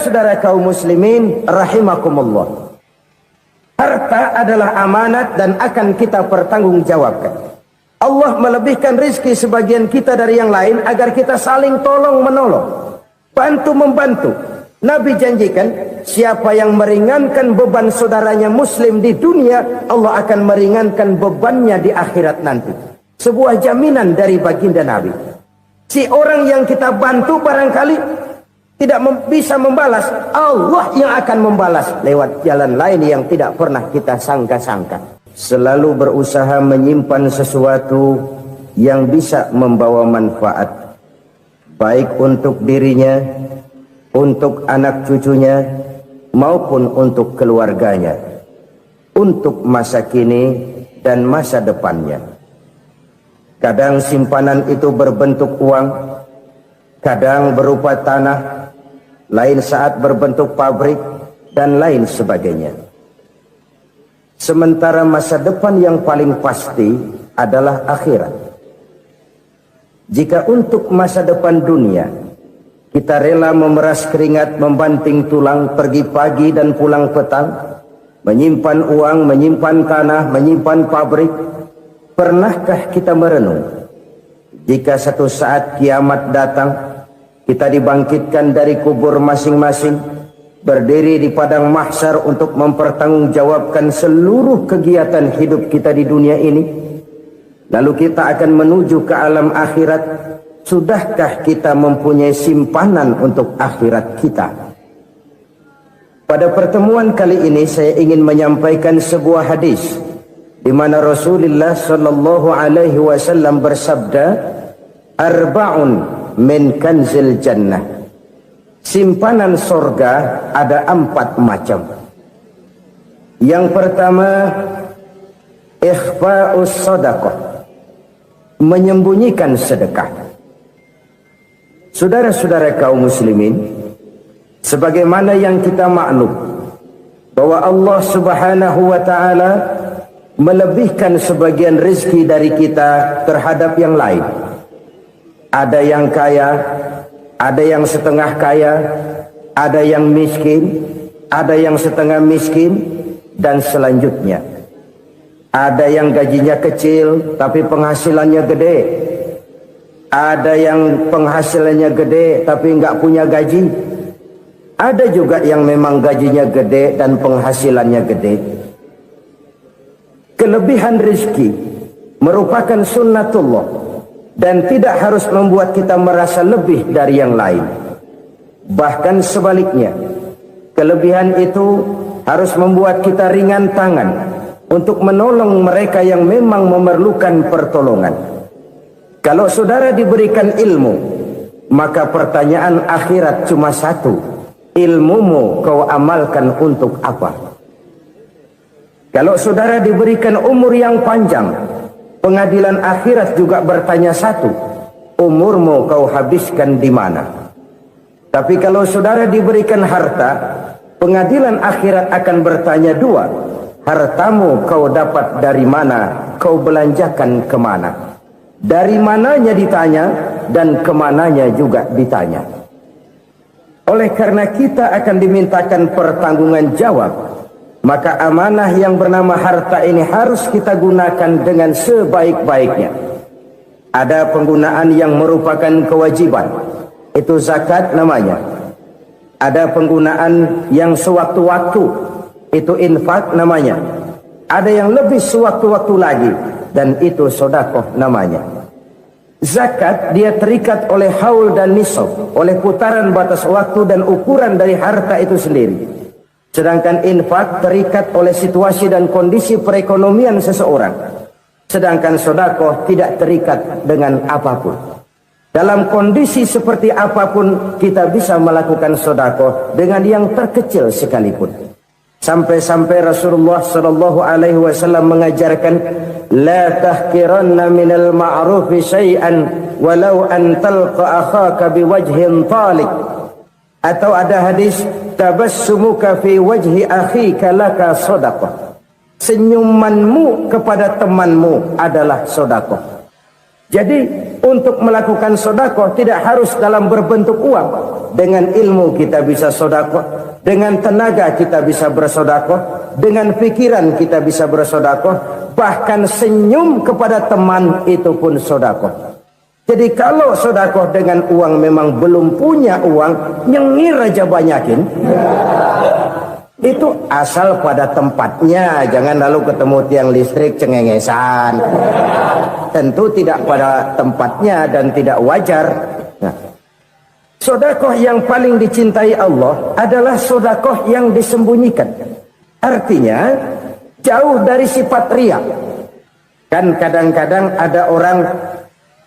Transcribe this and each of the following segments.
Saudara kaum muslimin rahimakumullah, harta adalah amanat dan akan kita pertanggungjawabkan. Allah melebihkan rizki sebagian kita dari yang lain agar kita saling tolong menolong, bantu membantu. Nabi janjikan, siapa yang meringankan beban saudaranya muslim di dunia, Allah akan meringankan bebannya di akhirat nanti. Sebuah jaminan dari baginda Nabi. Si orang yang kita bantu barangkali tidak bisa membalas, Allah yang akan membalas lewat jalan lain yang tidak pernah kita sangka-sangka. Selalu berusaha menyimpan sesuatu yang bisa membawa manfaat, baik untuk dirinya, untuk anak cucunya, maupun untuk keluarganya, untuk masa kini dan masa depannya. Kadang simpanan itu berbentuk uang, kadang berupa tanah, lain saat berbentuk pabrik, dan lain sebagainya. Sementara masa depan yang paling pasti adalah akhirat. Jika untuk masa depan dunia kita rela memeras keringat, membanting tulang, pergi pagi dan pulang petang, menyimpan uang, menyimpan tanah, menyimpan pabrik, pernahkah kita merenung jika satu saat kiamat datang, kita dibangkitkan dari kubur masing-masing, berdiri di padang mahsyar untuk mempertanggungjawabkan seluruh kegiatan hidup kita di dunia ini. Lalu kita akan menuju ke alam akhirat. Sudahkah kita mempunyai simpanan untuk akhirat kita? Pada pertemuan kali ini saya ingin menyampaikan sebuah hadis di mana Rasulullah sallallahu alaihi wasallam bersabda, arba'un min kanzil jannah. Simpanan sorga ada 4 macam. Yang pertama, ikhfa'us sadaqah, menyembunyikan sedekah. Saudara-saudara kaum muslimin, sebagaimana yang kita maklum bahwa Allah subhanahu wa ta'ala melebihkan sebagian rezeki dari kita terhadap yang lain. Ada yang kaya, ada yang setengah kaya, ada yang miskin, ada yang setengah miskin, dan selanjutnya. Ada yang gajinya kecil tapi penghasilannya gede. Ada yang penghasilannya gede tapi nggak punya gaji. Ada juga yang memang gajinya gede dan penghasilannya gede. Kelebihan rezeki merupakan sunnatullah dan tidak harus membuat kita merasa lebih dari yang lain. Bahkan sebaliknya, kelebihan itu harus membuat kita ringan tangan untuk menolong mereka yang memang memerlukan pertolongan. Kalau saudara diberikan ilmu, maka pertanyaan akhirat cuma satu, ilmumu kau amalkan untuk apa? Kalau saudara diberikan umur yang panjang, pengadilan akhirat juga bertanya satu, umurmu kau habiskan di mana? Tapi kalau saudara diberikan harta, pengadilan akhirat akan bertanya 2, hartamu kau dapat dari mana, kau belanjakan kemana? Dari mananya ditanya, dan kemananya juga ditanya. Oleh karena kita akan dimintakan pertanggungan jawab, maka amanah yang bernama harta ini harus kita gunakan dengan sebaik-baiknya. Ada penggunaan yang merupakan kewajiban, itu zakat namanya. Ada penggunaan yang sewaktu-waktu, itu infak namanya. Ada yang lebih sewaktu-waktu lagi, dan itu sedekah namanya. Zakat dia terikat oleh haul dan nisab, oleh putaran batas waktu dan ukuran dari harta itu sendiri. Sedangkan infak terikat oleh situasi dan kondisi perekonomian seseorang. Sedangkan sedekah tidak terikat dengan apapun. Dalam kondisi seperti apapun kita bisa melakukan sedekah dengan yang terkecil sekalipun. Sampai-sampai Rasulullah sallallahu alaihi wasallam mengajarkan, la tahqiranna minal ma'rufi syai'an walau an talqa akhaka biwajhin talik. Atau ada hadis, tabassumuka fi wajhi akhika laka shadaqah. Senyumanmu kepada temanmu adalah sedekah. Jadi Untuk melakukan sodakoh tidak harus dalam berbentuk uang. Dengan ilmu kita bisa sodakoh, dengan tenaga kita bisa bersodakoh, dengan pikiran kita bisa bersodakoh, bahkan senyum kepada teman itu pun sodakoh. Jadi kalau sodakoh dengan uang memang belum punya uang, nyengir aja banyakin. Itu asal pada tempatnya, jangan lalu ketemu tiang listrik cengengesan. Tentu tidak pada tempatnya dan tidak wajar. Nah, sodakoh yang paling dicintai Allah adalah sodakoh yang disembunyikan. Artinya jauh dari sifat riya. Kan kadang-kadang ada orang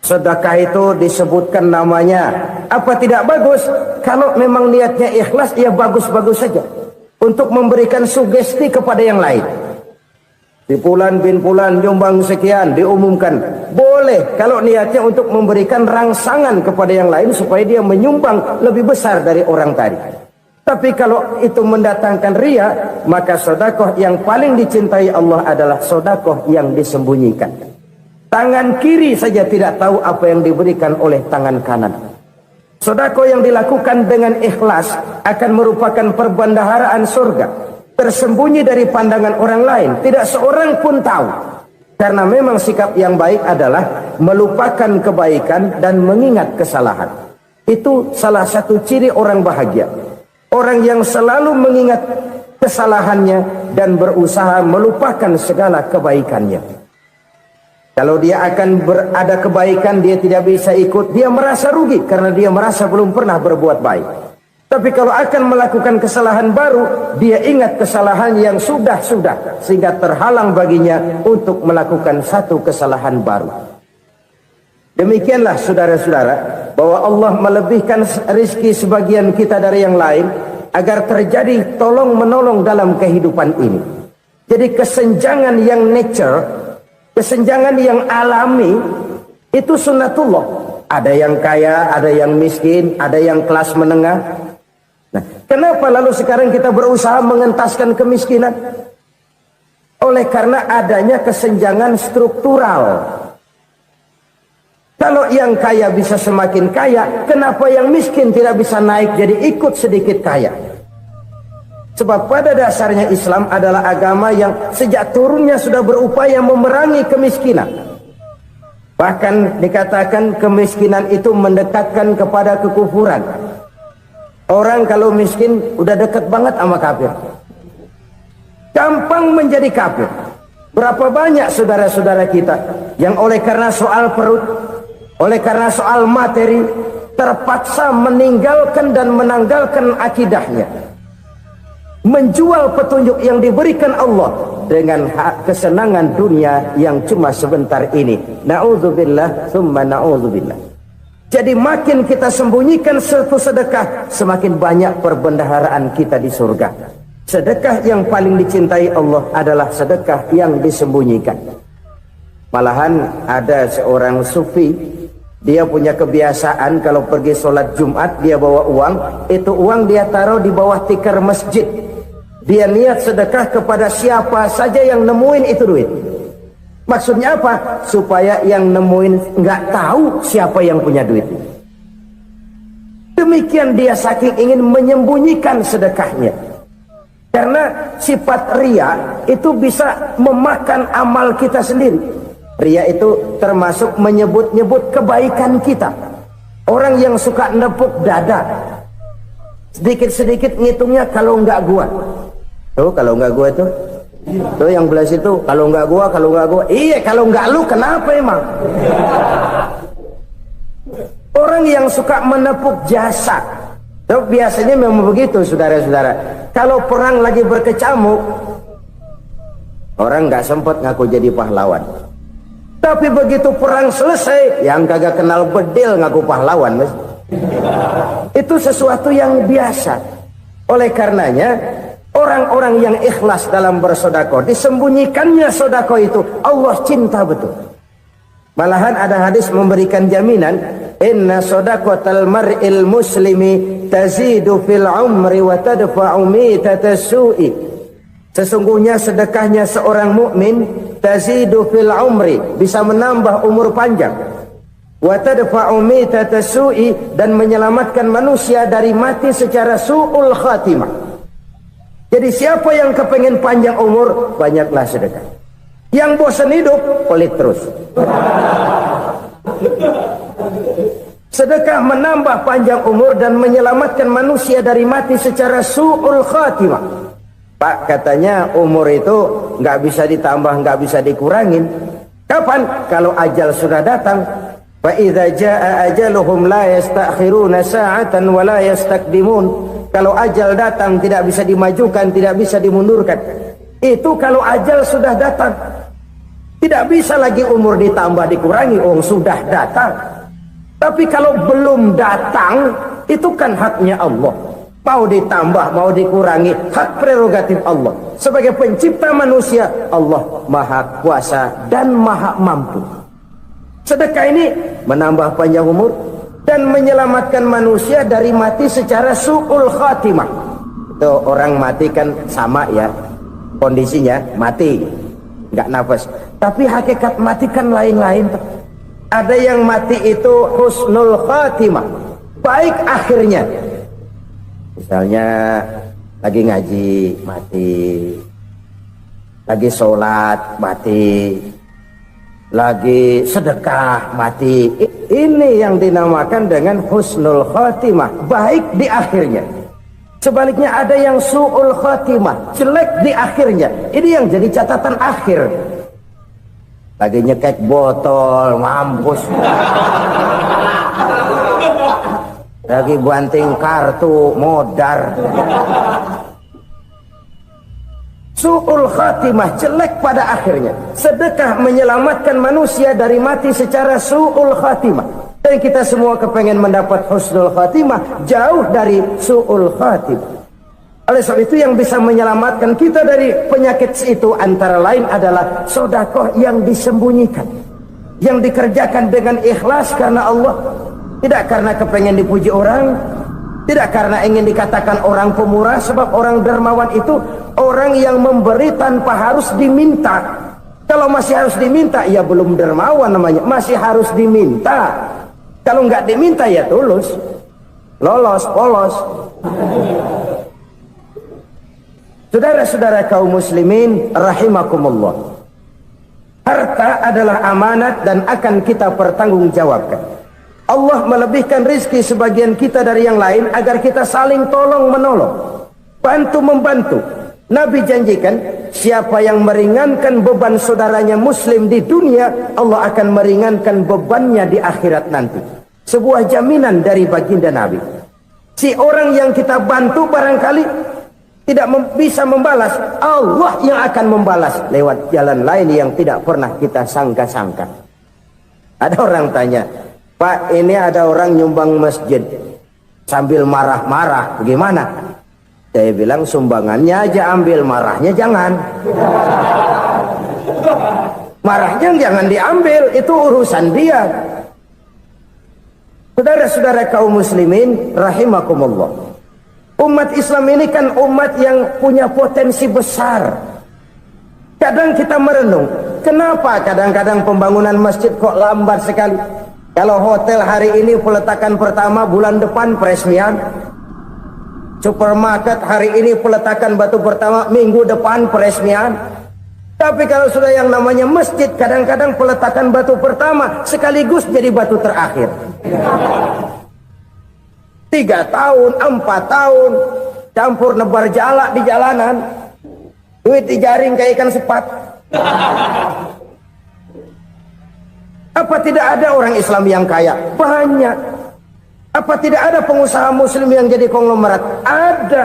sedekah itu disebutkan namanya, apa tidak bagus? Kalau memang niatnya ikhlas, ya bagus-bagus saja. Untuk memberikan sugesti kepada yang lain. Di Fulan bin Fulan nyumbang sekian, diumumkan. Boleh kalau niatnya untuk memberikan rangsangan kepada yang lain supaya dia menyumbang lebih besar dari orang tadi. Tapi kalau itu mendatangkan riya, maka sedekah yang paling dicintai Allah adalah sedekah yang disembunyikan. Tangan kiri saja tidak tahu apa yang diberikan oleh tangan kanan. Sedekah yang dilakukan dengan ikhlas akan merupakan perbendaharaan surga, tersembunyi dari pandangan orang lain, tidak seorang pun tahu. Karena memang sikap yang baik adalah melupakan kebaikan dan mengingat kesalahan. Itu salah satu ciri orang bahagia. Orang yang selalu mengingat kesalahannya dan berusaha melupakan segala kebaikannya. Kalau dia akan berada kebaikan, dia tidak bisa ikut, dia merasa rugi karena dia merasa belum pernah berbuat baik. Tapi kalau akan melakukan kesalahan baru, dia ingat kesalahan yang sudah-sudah, sehingga terhalang baginya untuk melakukan satu kesalahan baru. Demikianlah saudara-saudara, bahwa Allah melebihkan rizki sebagian kita dari yang lain, agar terjadi tolong-menolong dalam kehidupan ini. Jadi kesenjangan yang nature, kesenjangan yang alami, itu sunnatullah. Ada yang kaya, ada yang miskin, ada yang kelas menengah. Nah, kenapa lalu sekarang kita berusaha mengentaskan kemiskinan? Oleh karena adanya kesenjangan struktural. Kalau yang kaya bisa semakin kaya, kenapa yang miskin tidak bisa naik jadi ikut sedikit kaya? Sebab pada dasarnya Islam adalah agama yang sejak turunnya sudah berupaya memerangi kemiskinan. Bahkan dikatakan kemiskinan itu mendekatkan kepada kekufuran. Orang kalau miskin udah dekat banget sama kafir. Gampang menjadi kafir. Berapa banyak saudara-saudara kita yang oleh karena soal perut, oleh karena soal materi, terpaksa meninggalkan dan menanggalkan akidahnya. Menjual petunjuk yang diberikan Allah dengan kesenangan dunia yang cuma sebentar ini. Na'udzubillah, thumma na'udzubillah. Jadi makin kita sembunyikan satu sedekah, semakin banyak perbendaharaan kita di surga. Sedekah yang paling dicintai Allah adalah sedekah yang disembunyikan. Malahan ada seorang sufi, dia punya kebiasaan kalau pergi sholat Jumat dia bawa uang, itu uang dia taruh di bawah tikar masjid. Dia niat sedekah kepada siapa saja yang nemuin itu duit. Maksudnya apa? Supaya yang nemuin nggak tahu siapa yang punya duit. Demikian dia saking ingin menyembunyikan sedekahnya. Karena sifat riya itu bisa memakan amal kita sendiri. Riya itu termasuk menyebut-nyebut kebaikan kita. Orang yang suka nepuk dada, sedikit-sedikit ngitungnya kalau nggak gua. Tuh kalau nggak gua tuh yang belah situ, kalau nggak gua, iya kalau nggak lu kenapa emang? Orang yang suka menepuk jasa, tuh biasanya memang begitu saudara-saudara. Kalau perang lagi berkecamuk, orang nggak sempat ngaku jadi pahlawan. Tapi begitu perang selesai, yang kagak kenal bedil ngaku pahlawan, mas. Itu sesuatu yang biasa. Oleh karenanya, orang-orang yang ikhlas dalam bersedekah, disembunyikannya sedekah itu, Allah cinta betul. Malahan ada hadis memberikan jaminan, inna sedaqatal mar'il muslimi tazidu fil umri wa tadfa'u mitatas su'i. Sesungguhnya sedekahnya seorang mukmin tazidu fil umri, bisa menambah umur panjang. wa tadfa'u mitata su'i, dan menyelamatkan manusia dari mati secara su'ul khatimah. Jadi siapa yang kepengen panjang umur, banyaklah sedekah. Yang bosan hidup, pelit terus. Sedekah menambah panjang umur dan menyelamatkan manusia dari mati secara su'ul khatimah. Pak, katanya umur itu nggak bisa ditambah, nggak bisa dikurangin. Kapan? Kalau ajal sudah datang. Fa idza jaa ajaluhum la yastakhiruna sa'atan wa la yastaqdimun. Kalau ajal datang tidak bisa dimajukan, tidak bisa dimundurkan. Itu kalau ajal sudah datang. Tidak bisa lagi umur ditambah dikurangi, sudah datang. Tapi kalau belum datang, itu kan haknya Allah. Mau ditambah, mau dikurangi, hak prerogatif Allah. Sebagai pencipta manusia, Allah maha kuasa dan maha mampu. Sedekah ini menambah panjang umur dan menyelamatkan manusia dari mati secara su'ul khatimah. Itu orang mati kan sama ya, kondisinya mati, nggak nafas. Tapi hakikat mati kan lain-lain. Ada yang mati itu husnul khatimah, baik akhirnya. Misalnya lagi ngaji mati, lagi sholat mati, lagi sedekah mati. Ini yang dinamakan dengan husnul khatimah, baik di akhirnya. Sebaliknya ada yang su'ul khatimah, jelek di akhirnya. Ini yang jadi catatan akhir. Lagi nyekek botol, mampus. Lagi banting kartu, modar. Su'ul khatimah, jelek pada akhirnya. Sedekah menyelamatkan manusia dari mati secara su'ul khatimah. Dan kita semua kepengen mendapat husnul khatimah, jauh dari su'ul khatimah. Oleh sebab itu yang bisa menyelamatkan kita dari penyakit itu antara lain adalah sedekah yang disembunyikan, yang dikerjakan dengan ikhlas karena Allah, tidak karena kepengen dipuji orang, tidak karena ingin dikatakan orang pemurah. Sebab orang dermawan itu orang yang memberi tanpa harus diminta. Kalau masih harus diminta, ya belum dermawan namanya, masih harus diminta. Kalau nggak diminta ya tulus, lolos, polos. Saudara-saudara kaum muslimin rahimakumullah, harta adalah amanat dan akan kita pertanggungjawabkan. Allah melebihkan rizki sebagian kita dari yang lain agar kita saling tolong menolong, bantu membantu. Nabi janjikan, siapa yang meringankan beban saudaranya muslim di dunia, Allah akan meringankan bebannya di akhirat nanti. Sebuah jaminan dari baginda Nabi. Si orang yang kita bantu barangkali tidak bisa membalas, Allah yang akan membalas lewat jalan lain yang tidak pernah kita sangka-sangka. Ada orang tanya, Pak, ini ada orang nyumbang masjid sambil marah-marah, bagaimana? Saya bilang, sumbangannya aja ambil, marahnya jangan. Marahnya jangan diambil, itu urusan dia. Saudara-saudara kaum muslimin rahimakumullah, umat Islam ini kan umat yang punya potensi besar. Kadang kita merenung, kenapa kadang-kadang pembangunan masjid kok lambat sekali? Kalau hotel hari ini peletakan pertama, bulan depan peresmian. Supermarket hari ini peletakan batu pertama, minggu depan peresmian. Tapi kalau sudah yang namanya masjid, kadang-kadang peletakan batu pertama sekaligus jadi batu terakhir. 3 tahun, 4 tahun, campur nebar jalak di jalanan, duit dijaring kayak ikan sepat. Apa tidak ada orang Islam yang kaya? Banyak. Apa tidak ada pengusaha muslim yang jadi konglomerat? Ada.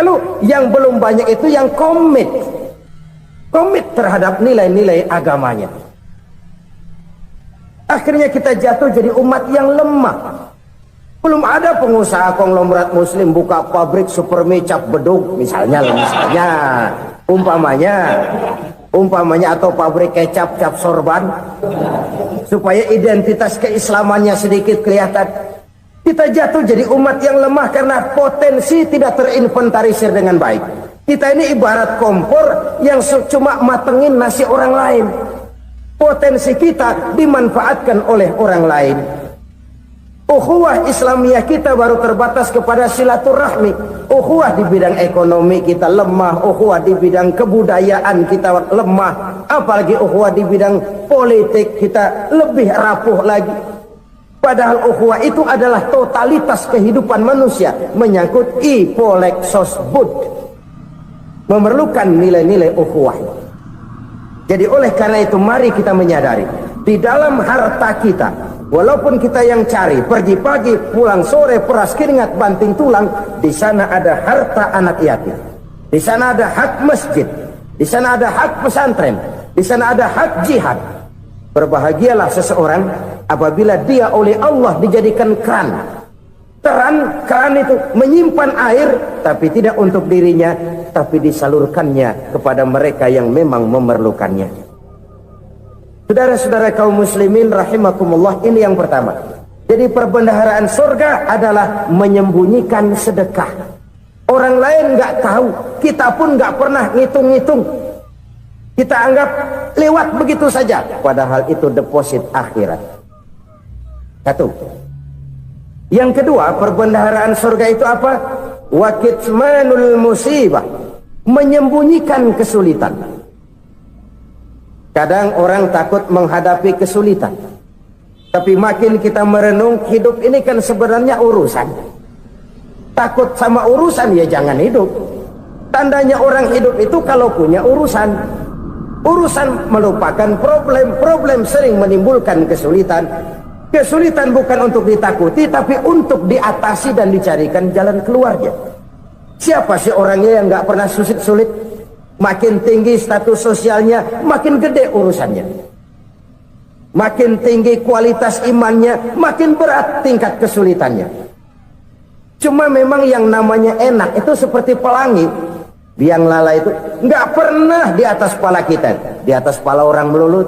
Lalu yang belum banyak itu yang komit terhadap nilai-nilai agamanya. Akhirnya kita jatuh jadi umat yang lemah. Belum ada pengusaha konglomerat muslim buka pabrik supermi cap bedug misalnya umpamanya, atau pabrik kecap cap sorban, supaya identitas keislamannya sedikit kelihatan. Kita jatuh jadi umat yang lemah karena potensi tidak terinventarisir dengan baik. Kita ini ibarat kompor yang cuma matengin nasi orang lain. Potensi kita dimanfaatkan oleh orang lain. Ukhuwah Islamiyah kita baru terbatas kepada silaturahmi. Ukhuwah di bidang ekonomi kita lemah, ukhuwah di bidang kebudayaan kita lemah, apalagi ukhuwah di bidang politik kita lebih rapuh lagi. Padahal ukhuwah itu adalah totalitas kehidupan manusia, menyangkut ipolek sosbud, memerlukan nilai-nilai ukhuwah. Jadi oleh karena itu mari kita menyadari di dalam harta kita, walaupun kita yang cari pergi pagi pulang sore peras keringat banting tulang, di sana ada harta anak yatim, di sana ada hak masjid, di sana ada hak pesantren, di sana ada hak jihad. Berbahagialah seseorang apabila dia oleh Allah dijadikan keran. Keran itu menyimpan air, tapi tidak untuk dirinya, tapi disalurkannya kepada mereka yang memang memerlukannya. Saudara-saudara kaum muslimin rahimakumullah, ini yang pertama. Jadi perbendaharaan surga adalah menyembunyikan sedekah. Orang lain nggak tahu, kita pun nggak pernah ngitung-ngitung. Kita anggap lewat begitu saja, padahal itu deposit akhirat. Satu. Yang kedua, perbendaharaan surga itu apa? Wa kitmanul musibah, menyembunyikan kesulitan. Kadang orang takut menghadapi kesulitan, tapi makin kita merenung, hidup ini kan sebenarnya urusan. Takut sama urusan, ya jangan hidup. Tandanya orang hidup itu kalau punya urusan. Urusan melupakan problem, problem sering menimbulkan kesulitan. Kesulitan bukan untuk ditakuti, tapi untuk diatasi dan dicarikan jalan keluarnya. Siapa sih orangnya yang nggak pernah sulit-sulit? Makin tinggi status sosialnya, makin gede urusannya. Makin tinggi kualitas imannya, makin berat tingkat kesulitannya. Cuma memang yang namanya enak itu seperti pelangi. Biang lala itu nggak pernah di atas kepala kita, di atas kepala orang melulu.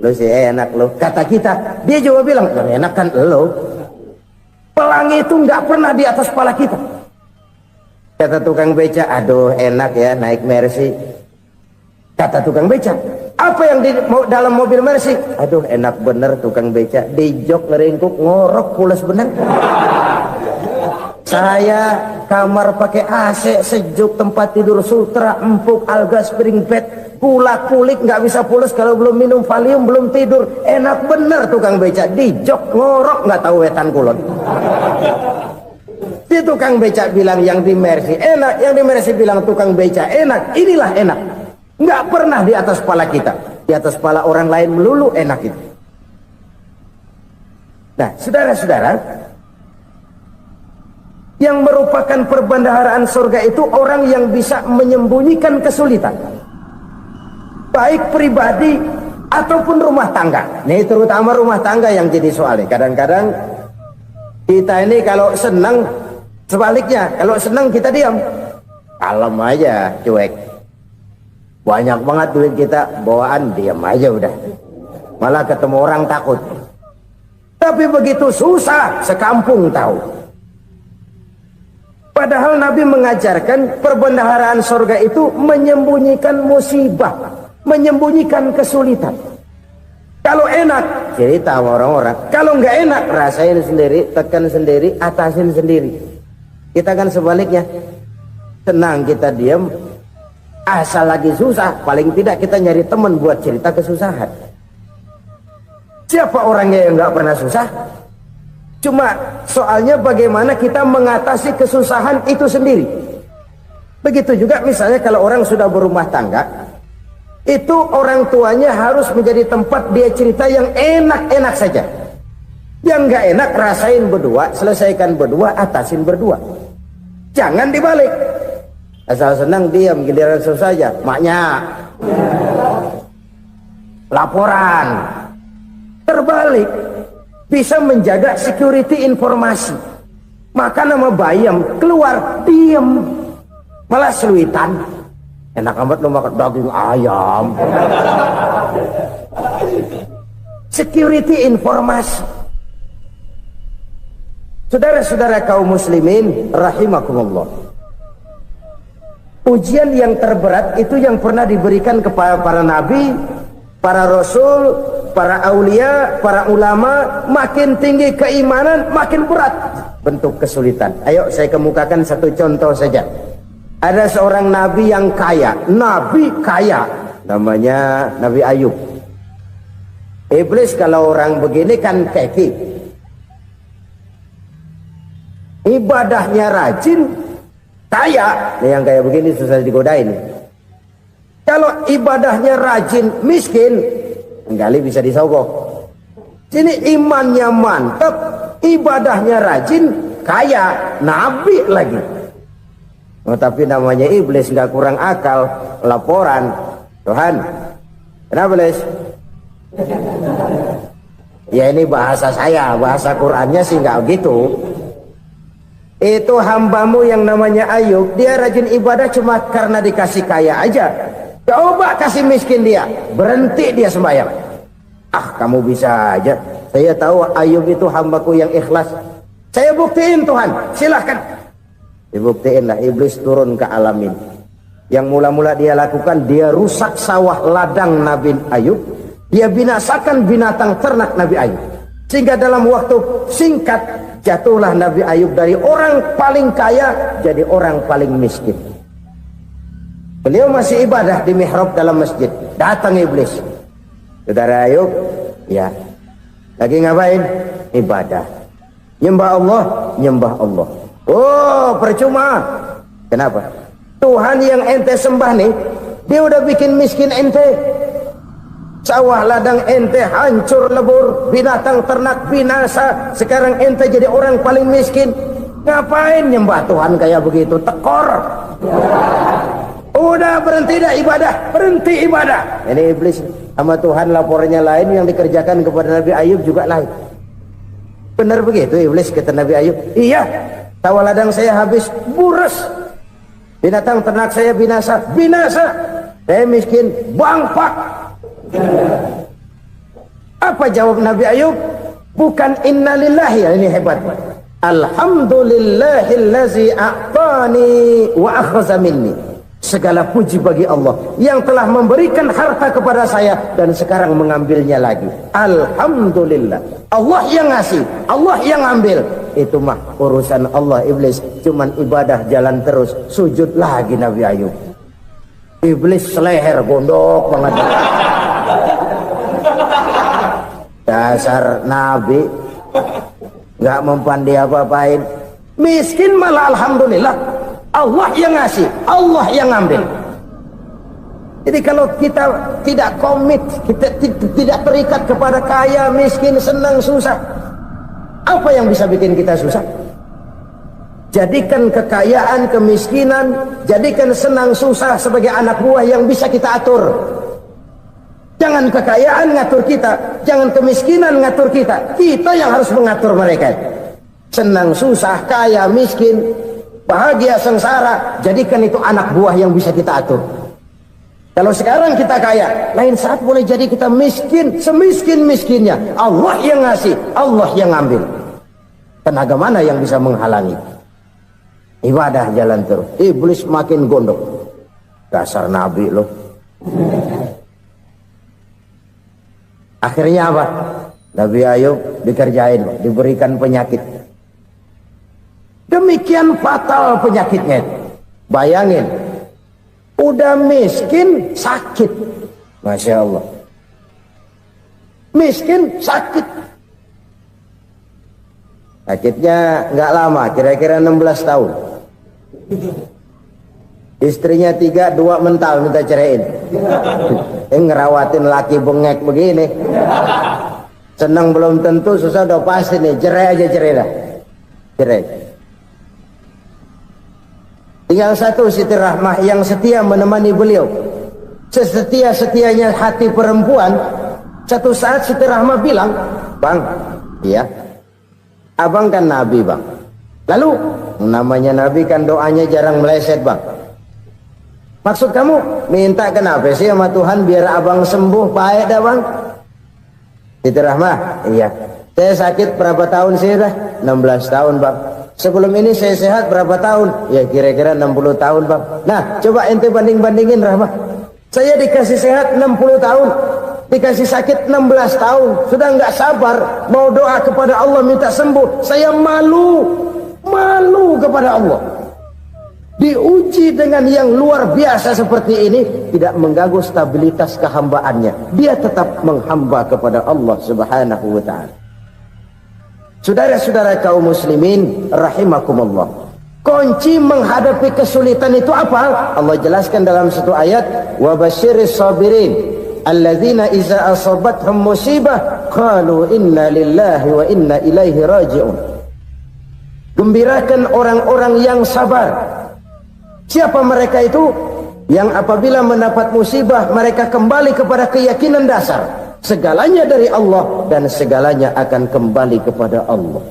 Lo sih enak lo, kata kita. Dia juga bilang, yang enak kan lo. Pelangi itu nggak pernah di atas kepala kita. Kata tukang beca, aduh enak ya naik Mercy. Kata tukang beca, apa yang di dalam mobil Mercy? Aduh enak bener tukang beca, di jok ngeringkuk ngorok pulas bener. Saya kamar pakai AC sejuk, tempat tidur sutra empuk, alga spring bed, kulak kulik nggak bisa pulas kalau belum minum Valium, belum tidur. Enak bener tukang beca, di jok ngorok nggak tahu wetan kulon. Si tukang beca bilang yang di Mercy enak, yang di Mercy bilang tukang beca enak. Inilah enak, nggak pernah di atas kepala kita, di atas kepala orang lain melulu enak itu. Nah saudara-saudara, yang merupakan perbendaharaan surga itu orang yang bisa menyembunyikan kesulitan, baik pribadi ataupun rumah tangga. Nih terutama rumah tangga yang jadi soalnya. Kadang-kadang kita ini kalau senang, sebaliknya kalau senang kita diam, kalem aja, cuek. Banyak banget duit kita bawaan, diam aja udah. Malah ketemu orang takut. Tapi begitu susah, sekampung tahu. Padahal Nabi mengajarkan perbendaharaan surga itu menyembunyikan musibah, menyembunyikan kesulitan. Kalau enak, cerita sama orang-orang. Kalau nggak enak, rasain sendiri, tekan sendiri, atasin sendiri. Kita kan sebaliknya, senang kita diam, asal lagi susah, paling tidak kita nyari teman buat cerita kesusahan. Siapa orangnya yang nggak pernah susah? Cuma soalnya bagaimana kita mengatasi kesusahan itu sendiri. Begitu juga misalnya kalau orang sudah berumah tangga, itu orang tuanya harus menjadi tempat dia cerita yang enak-enak saja. Yang nggak enak rasain berdua, selesaikan berdua, atasin berdua. Jangan dibalik. Asal senang diam, giliran susah saja. Maknya laporan. Terbalik. Bisa menjaga security informasi. Maka nama bayam keluar diem, malah seluitan. Enak amat lo makan daging ayam. Security informasi. Saudara-saudara kaum muslimin rahimakumullah, ujian yang terberat itu yang pernah diberikan kepada para nabi para rasul, para aulia, para ulama, makin tinggi keimanan, makin berat bentuk kesulitan. Ayo saya kemukakan satu contoh saja. Ada seorang nabi yang kaya, nabi kaya, namanya Nabi Ayub. Iblis kalau orang begini kan keki, ibadahnya rajin, kaya. Nih yang kayak begini susah digodain. Kalau ibadahnya rajin, miskin, kali bisa disogok. Sini imannya mantap, ibadahnya rajin, kaya, nabi lagi. Oh, tapi namanya iblis nggak kurang akal. Laporan, Tuhan, kenapa iblis? Ya ini bahasa saya, bahasa Qurannya sih nggak gitu. Itu hambamu yang namanya Ayub, dia rajin ibadah cuma karena dikasih kaya aja. Coba kasih miskin dia, berhenti dia sembahyang. Ah, kamu bisa aja. Saya tahu Ayub itu hambaku yang ikhlas. Saya buktiin Tuhan, silahkan. Dibuktiinlah, iblis turun ke alam ini. Yang mula-mula dia lakukan, dia rusak sawah ladang Nabi Ayub. Dia binasakan binatang ternak Nabi Ayub. Sehingga dalam waktu singkat, jatuhlah Nabi Ayub dari orang paling kaya jadi orang paling miskin. Beliau masih ibadah di mihrab dalam masjid. Datang iblis. Saudara Ayub, ya, lagi ngapain? Ibadah. Nyembah Allah, nyembah Allah. Oh, percuma. Kenapa? Tuhan yang ente sembah nih, dia udah bikin miskin ente. Sawah ladang ente hancur lebur, binatang ternak binasa. Sekarang ente jadi orang paling miskin. Ngapain nyembah Tuhan kayak begitu? Tekor. Udah berhenti dah ibadah, berhenti ibadah. Ini iblis sama Tuhan laporannya lain, yang dikerjakan kepada Nabi Ayub juga lain. Benar begitu iblis kata Nabi Ayub? Iya. Sawah ladang saya habis, buras. Binatang ternak saya binasa, binasa. Saya miskin, bangpak. Apa jawab Nabi Ayub? Bukan innalillahi, ini hebat. Alhamdulillahillazi a'tani wa akhza minni. Segala puji bagi Allah yang telah memberikan harta kepada saya dan sekarang mengambilnya lagi. Alhamdulillah. Allah yang ngasih, Allah yang ambil. Itu mah urusan Allah. Iblis cuman ibadah jalan terus, sujud lagi Nabi Ayub. Iblis seleher gondok banget. Dasar Nabi nggak mempan dia apa-apain. Miskin malah alhamdulillah. Allah yang ngasih, Allah yang ngambil. Jadi kalau kita tidak komit, kita tidak terikat kepada kaya, miskin, senang, susah, apa yang bisa bikin kita susah? Jadikan kekayaan, kemiskinan, jadikan senang, susah sebagai anak buah yang bisa kita atur. Jangan kekayaan ngatur kita, jangan kemiskinan ngatur kita. Kita yang harus mengatur mereka. Senang, susah, kaya, miskin, bahagia, sengsara, jadikan itu anak buah yang bisa kita atur. Kalau sekarang kita kaya, lain saat boleh jadi kita miskin, semiskin-miskinnya. Allah yang ngasih, Allah yang ngambil. Tenaga mana yang bisa menghalangi? Ibadah jalan terus. Iblis makin gondok. Dasar Nabi loh. Akhirnya apa? Nabi Ayub dikerjain, diberikan penyakit. Demikian fatal penyakitnya. Bayangin, udah miskin sakit. Masya Allah. Miskin sakit. Sakitnya nggak lama, kira-kira 16 tahun. Istrinya 3, 2 mental minta ceraiin. Ngerawatin laki bengek begini. Senang belum tentu, susah udah pasti nih. Cerai aja, cerai dah. Cerai. Tinggal satu Siti Rahmah yang setia menemani beliau. Sesetia-setianya hati perempuan. Satu saat Siti Rahmah bilang, "Bang, iya, abang kan Nabi bang. Lalu, namanya Nabi kan doanya jarang meleset bang. Maksud kamu minta kenapa sih sama Tuhan biar abang sembuh baik dah bang?" Siti Rahmah, iya. Saya sakit berapa tahun sih dah? 16 tahun bang. Sebelum ini saya sehat berapa tahun? Ya kira-kira 60 tahun bang. Nah coba ente banding-bandingin Rahmah. Saya dikasih sehat 60 tahun. dikasih sakit 16 tahun, sudah nggak sabar mau doa kepada Allah minta sembuh. Saya malu kepada Allah. Diuji dengan yang luar biasa seperti ini, tidak mengganggu stabilitas kehambaannya. Dia tetap menghamba kepada Allah Subhanahu wa ta'ala. Saudara-saudara kaum muslimin rahimakumullah, kunci menghadapi kesulitan itu apa? Allah jelaskan dalam satu ayat, wa basyiris sabirin alladzina iza asabathum musibah qalu inna lillahi wa inna ilaihi raji'un. Gembirakan orang-orang yang sabar. Siapa mereka itu? Yang apabila mendapat musibah mereka kembali kepada keyakinan dasar, segalanya dari Allah dan segalanya akan kembali kepada Allah.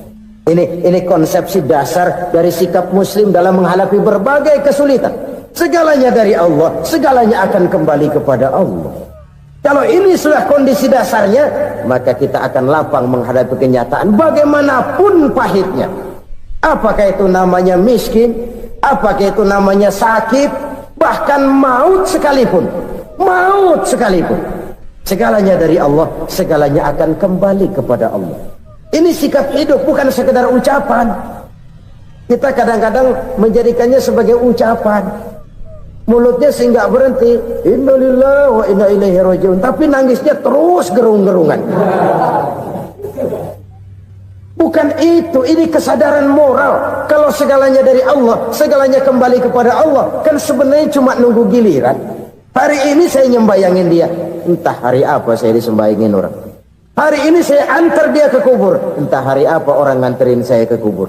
Ini konsepsi dasar dari sikap muslim dalam menghadapi berbagai kesulitan. Segalanya dari Allah, segalanya akan kembali kepada Allah. Kalau ini sudah kondisi dasarnya, maka kita akan lapang menghadapi kenyataan bagaimanapun pahitnya. Apakah itu namanya miskin, apakah itu namanya sakit, bahkan maut sekalipun. Segalanya dari Allah, segalanya akan kembali kepada Allah. Ini sikap hidup, bukan sekedar ucapan. Kita kadang-kadang menjadikannya sebagai ucapan. Mulutnya sih nggak berhenti, innalillahi wa inna ilaihi raji'un, tapi nangisnya terus gerung-gerungan. Bukan itu, ini kesadaran moral. Kalau segalanya dari Allah, segalanya kembali kepada Allah, kan sebenarnya cuma nunggu giliran. Hari ini saya nyembayangin dia, entah hari apa saya disembayangin orang. Hari ini saya antar dia ke kubur, entah hari apa orang nganterin saya ke kubur.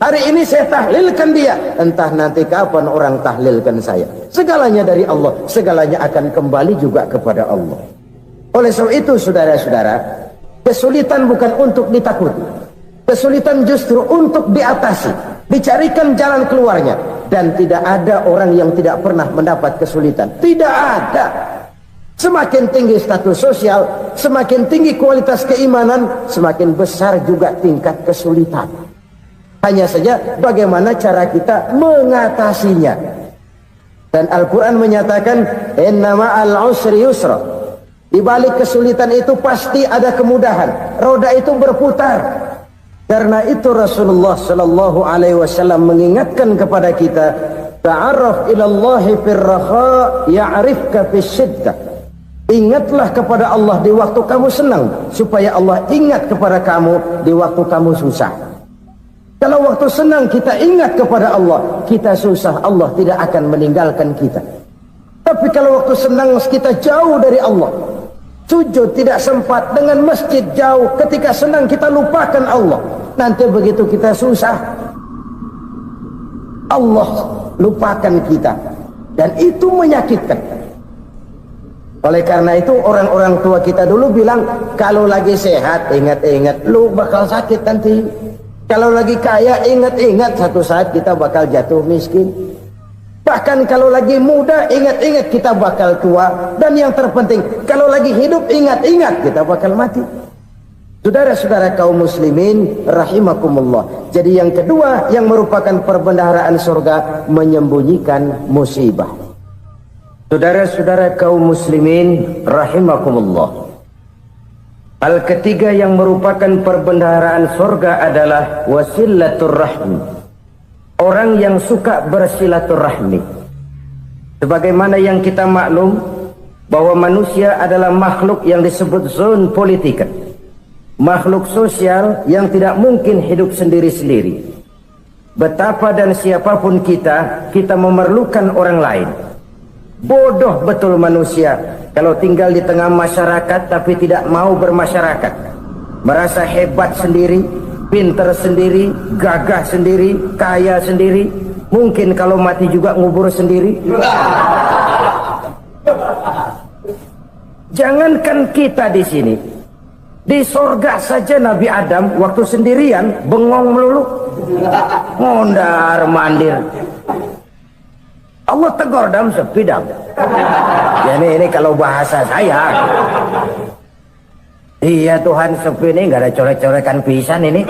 Hari ini saya tahlilkan dia, entah nanti kapan orang tahlilkan saya. Segalanya dari Allah, segalanya akan kembali juga kepada Allah. Oleh sebab itu saudara-saudara, kesulitan bukan untuk ditakuti. Kesulitan justru untuk diatasi, dicarikan jalan keluarnya. Dan tidak ada orang yang tidak pernah mendapat kesulitan. Tidak ada. Semakin tinggi status sosial, semakin tinggi kualitas keimanan, semakin besar juga tingkat kesulitan. Hanya saja bagaimana cara kita mengatasinya. Dan Al-Quran menyatakan, inna ma'al usri yusra. Di balik kesulitan itu pasti ada kemudahan. Roda itu berputar. Karena itu Rasulullah sallallahu alaihi wasallam mengingatkan kepada kita, ta'arraf ilallahi firraha ya'rifka fisyiddah. Ingatlah kepada Allah di waktu kamu senang, supaya Allah ingat kepada kamu di waktu kamu susah. Kalau waktu senang kita ingat kepada Allah, kita susah, Allah tidak akan meninggalkan kita. Tapi kalau waktu senang kita jauh dari Allah, sujud tidak sempat, dengan masjid jauh, ketika senang kita lupakan Allah. Nanti begitu kita susah, Allah lupakan kita. Dan itu menyakitkan. Oleh karena itu orang-orang tua kita dulu bilang, kalau lagi sehat ingat-ingat lu bakal sakit nanti. Kalau lagi kaya ingat-ingat satu saat kita bakal jatuh miskin. Bahkan kalau lagi muda ingat-ingat kita bakal tua. Dan yang terpenting, kalau lagi hidup ingat-ingat kita bakal mati. Saudara-saudara kaum muslimin rahimakumullah. Jadi yang kedua yang merupakan perbendaharaan surga, menyembunyikan musibah. Saudara-saudara kaum muslimin rahimakumullah. Hal ketiga yang merupakan perbendaharaan surga adalah wasilatur rahmi. Orang yang suka bersilaturahmi. Sebagaimana yang kita maklum bahwa manusia adalah makhluk yang disebut zon politika. Makhluk sosial yang tidak mungkin hidup sendiri-sendiri. Betapa dan siapapun kita memerlukan orang lain. Bodoh betul manusia kalau tinggal di tengah masyarakat tapi tidak mau bermasyarakat. Merasa hebat sendiri, pinter sendiri, gagah sendiri, kaya sendiri. Mungkin kalau mati juga ngubur sendiri. Jangankan kita di sini, di sorga saja Nabi Adam waktu sendirian bengong melulu, mondar mandir. Allah tegur dam sepi dam. Ya, ini kalau bahasa saya. Iya Tuhan, sepi ini nggak ada coret-corekan pisan ini.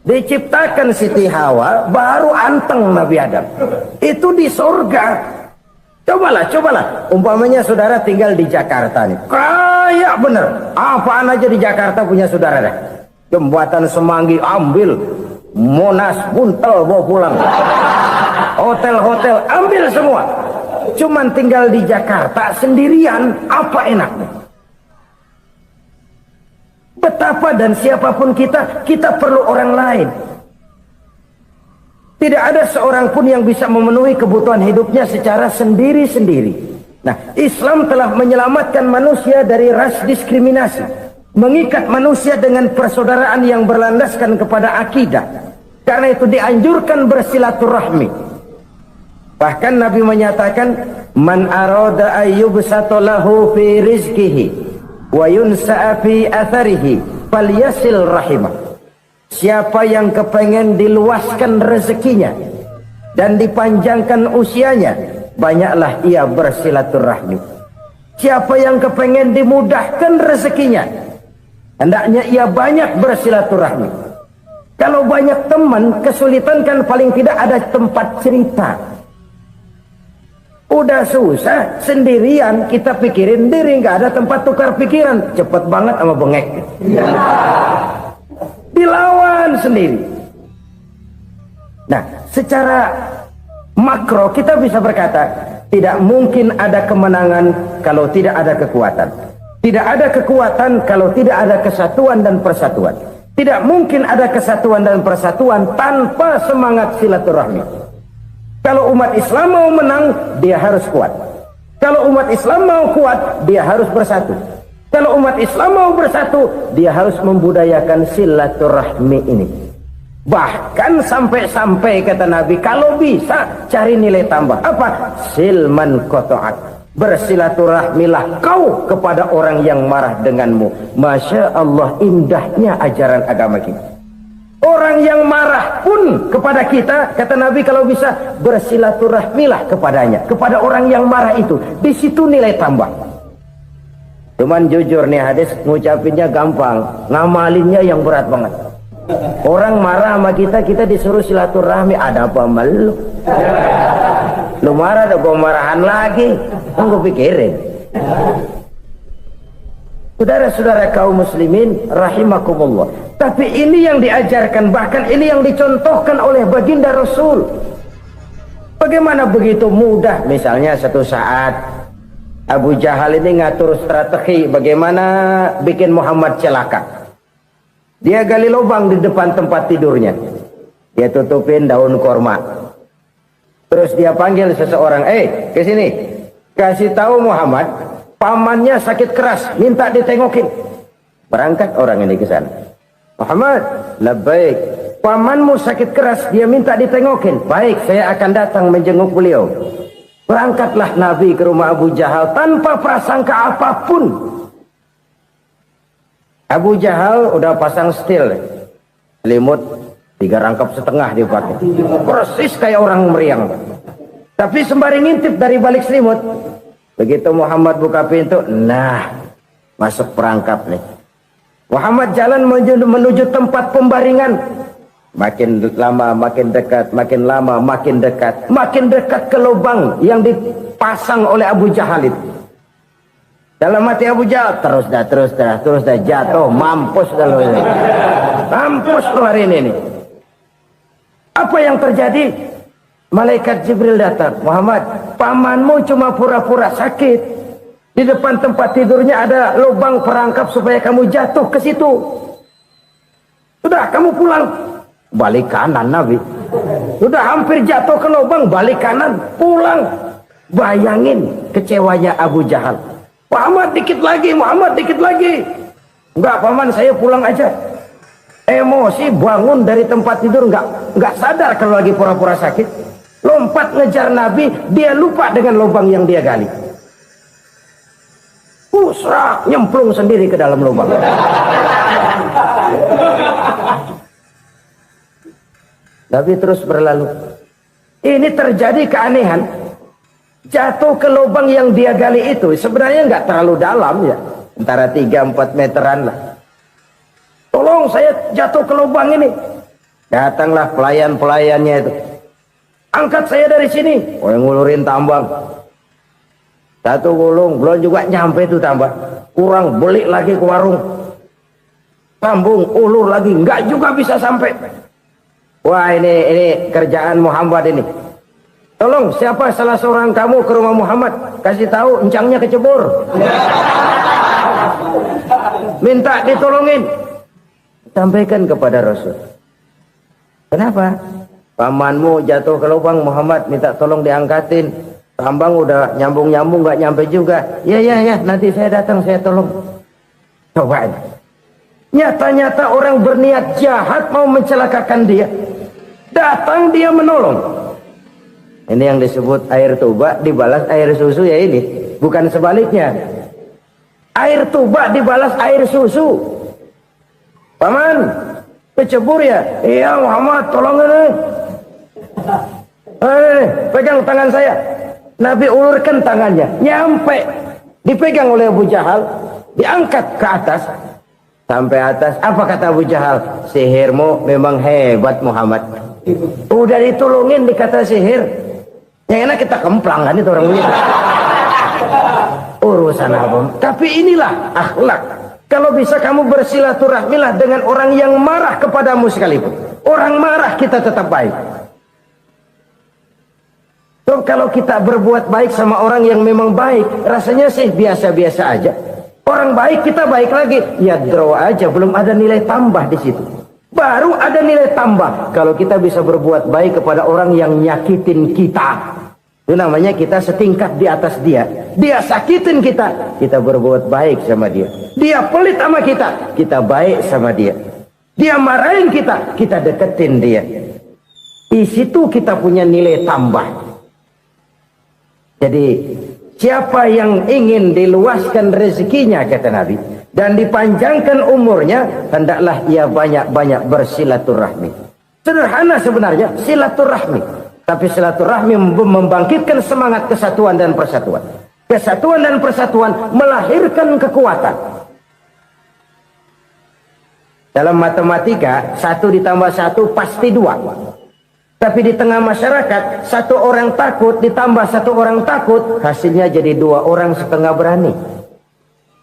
Diciptakan Siti Hawa baru anteng Nabi Adam. Itu di sorga. Cobalah. Umpamanya saudara tinggal di Jakarta nih. Kayak bener. Apaan aja di Jakarta punya saudara dah. Jembatan Semanggi ambil. Monas, Buntel bawa pulang. Hotel-hotel ambil semua. Cuman tinggal di Jakarta sendirian. Apa enaknya? Betapa dan siapapun kita perlu orang lain. Tidak ada seorang pun yang bisa memenuhi kebutuhan hidupnya secara sendiri-sendiri. Nah, Islam telah menyelamatkan manusia dari ras diskriminasi. Mengikat manusia dengan persaudaraan yang berlandaskan kepada akidah. Karena itu dianjurkan bersilaturahmi. Bahkan Nabi menyatakan, Man arada ayyubsata lahu fi rizkihi wa yunsa'a fi atharihi falyasil rahimah. Siapa yang kepengen diluaskan rezekinya dan dipanjangkan usianya, banyaklah ia bersilaturahmi. Siapa yang kepengen dimudahkan rezekinya, hendaknya ia banyak bersilaturahmi. Kalau banyak teman, kesulitan kan paling tidak ada tempat cerita. Udah susah, sendirian kita pikirin diri, nggak ada tempat tukar pikiran. Cepet banget sama bengek. Dilawan sendiri. Nah, secara makro kita bisa berkata, tidak mungkin ada kemenangan kalau tidak ada kekuatan. Tidak ada kekuatan kalau tidak ada kesatuan dan persatuan. Tidak mungkin ada kesatuan dan persatuan tanpa semangat silaturahmi. Kalau umat Islam mau menang, dia harus kuat. Kalau umat Islam mau kuat, dia harus bersatu. Kalau umat Islam mau bersatu, dia harus membudayakan silaturahmi ini. Bahkan sampai-sampai kata Nabi, kalau bisa cari nilai tambah. Apa? Silman qata'at. Bersilaturahmilah kau kepada orang yang marah denganmu. Masya Allah, indahnya ajaran agama kita. Orang yang marah pun kepada kita, kata Nabi, kalau bisa bersilaturahmilah kepadanya. Kepada orang yang marah itu. Di situ nilai tambah. Cuman jujur nih hadis, ngucapinnya gampang, ngamalinnya yang berat banget. Orang marah sama kita disuruh silaturahmi, ada apa malu? Lu marah, ada gua marahan lagi. Gue pikirin. Saudara-saudara kaum muslimin rahimakumullah. Tapi ini yang diajarkan, bahkan ini yang dicontohkan oleh baginda Rasul. Bagaimana begitu mudah, misalnya satu saat Abu Jahal ini ngatur strategi bagaimana bikin Muhammad celaka. Dia gali lubang di depan tempat tidurnya. Dia tutupin daun korma. Terus dia panggil seseorang, ke sini. Kasih tahu Muhammad, pamannya sakit keras, minta ditengokin. Berangkat orang ini ke sana. Muhammad, labbaik. Pamanmu sakit keras, dia minta ditengokin. Baik, saya akan datang menjenguk beliau. Berangkatlah Nabi ke rumah Abu Jahal tanpa prasangka apapun. Abu Jahal udah pasang setil, selimut 3 rangkap setengah dipakai, persis kayak orang meriang. Tapi sembari ngintip dari balik selimut, begitu Muhammad buka pintu, nah masuk perangkap nih. Muhammad jalan menuju tempat pembaringan. Makin lama makin dekat, makin lama makin dekat, makin dekat ke lubang yang dipasang oleh Abu Jahal itu. Dalam hati Abu Jahal, terus dah jatuh, mampus dah lo ini. Mampus lo hari ini nih. Apa yang terjadi? Malaikat Jibril datang. Muhammad, pamanmu cuma pura-pura sakit. Di depan tempat tidurnya ada lubang perangkap supaya kamu jatuh ke situ. Sudah, kamu pulang. Balik kanan Nabi. Sudah hampir jatuh ke lubang, balik kanan, pulang. Bayangin kecewanya Abu Jahal. Muhammad dikit lagi. Enggak paman, saya pulang aja. Emosi bangun dari tempat tidur, enggak sadar kalau lagi pura-pura sakit. Lompat ngejar Nabi, dia lupa dengan lubang yang dia gali. Pusrak, nyemplung sendiri ke dalam lubang. Nabi terus berlalu. Ini terjadi keanehan. Jatuh ke lubang yang dia gali itu sebenarnya nggak terlalu dalam ya, antara 3-4 meteran lah. Tolong saya jatuh ke lubang ini. Datanglah pelayan-pelayannya itu. Angkat saya dari sini. Oh, yang ngulurin tambang. 1 gulung, belum juga nyampe itu tambah. Kurang beli lagi ke warung. Sambung, ulur lagi, enggak juga bisa sampai. Wah ini kerjaan Muhammad ini. Tolong siapa salah seorang kamu ke rumah Muhammad, kasih tahu encangnya kecebur. Minta ditolongin. Sampaikan kepada Rasul. Kenapa? Pamanmu jatuh ke lubang, Muhammad minta tolong diangkatin. Tambang udah nyambung-nyambung nggak nyampe juga. Ya nanti saya datang saya tolong. Coba ini. Nyata-nyata orang berniat jahat mau mencelakakan dia. Datang dia menolong. Ini yang disebut air tuba dibalas air susu ya ini. Bukan sebaliknya. Air tuba dibalas air susu. Paman, kecebur ya? Iya Muhammad, tolong ini. Pegang tangan saya. Nabi ulurkan tangannya. Nyampe. Dipegang oleh Abu Jahal. Diangkat ke atas. Sampai atas. Apa kata Abu Jahal? Sihirmu memang hebat Muhammad. Udah ditolongin dikata sihir. Yang enak kita kemplang kan itu orang begitu. Urusan apa? Tapi inilah akhlak. Kalau bisa kamu bersilaturahmilah dengan orang yang marah kepadamu sekalipun. Orang marah kita tetap baik. So, kalau kita berbuat baik sama orang yang memang baik, rasanya sih biasa-biasa aja. Orang baik kita baik lagi, ya draw aja, belum ada nilai tambah di situ. Baru ada nilai tambah kalau kita bisa berbuat baik kepada orang yang nyakitin kita. Itu namanya kita setingkat di atas dia. Dia sakitin kita, kita berbuat baik sama dia. Dia pelit sama kita, kita baik sama dia. Dia marahin kita, kita deketin dia. Di situ kita punya nilai tambah. Jadi siapa yang ingin diluaskan rezekinya kata Nabi dan dipanjangkan umurnya, hendaklah ia banyak-banyak bersilaturahmi. Sederhana sebenarnya silaturahmi, tapi silaturahmi membangkitkan semangat kesatuan dan persatuan. Kesatuan dan persatuan melahirkan kekuatan. Dalam matematika 1 ditambah 1 pasti 2. Tapi di tengah masyarakat 1 orang takut ditambah 1 orang takut, hasilnya jadi 2 orang setengah berani.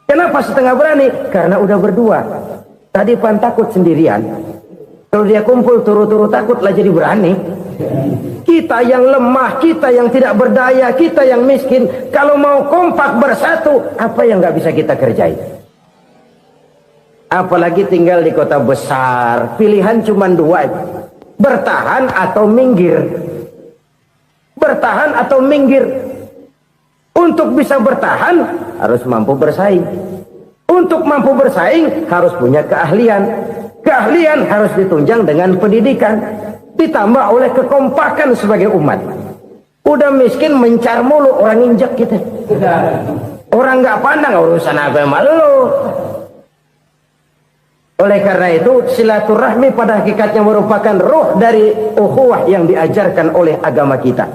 Kenapa setengah berani? Karena udah berdua. Tadi pan takut sendirian. Kalau dia kumpul turu-turu takutlah jadi berani. Kita yang lemah, kita yang tidak berdaya, kita yang miskin, kalau mau kompak bersatu, apa yang nggak bisa kita kerjain? Apalagi tinggal di kota besar, pilihan cuma 2. Bertahan atau minggir. Bertahan atau minggir. Untuk bisa bertahan harus mampu bersaing. Untuk mampu bersaing harus punya keahlian. Keahlian harus ditunjang dengan pendidikan. Ditambah oleh kekompakan sebagai umat. Udah miskin mencar mulu, orang injak kita. Orang nggak pandang urusan apa malu. Oleh karena itu silaturahmi pada hakikatnya merupakan roh dari ukhuwah yang diajarkan oleh agama kita.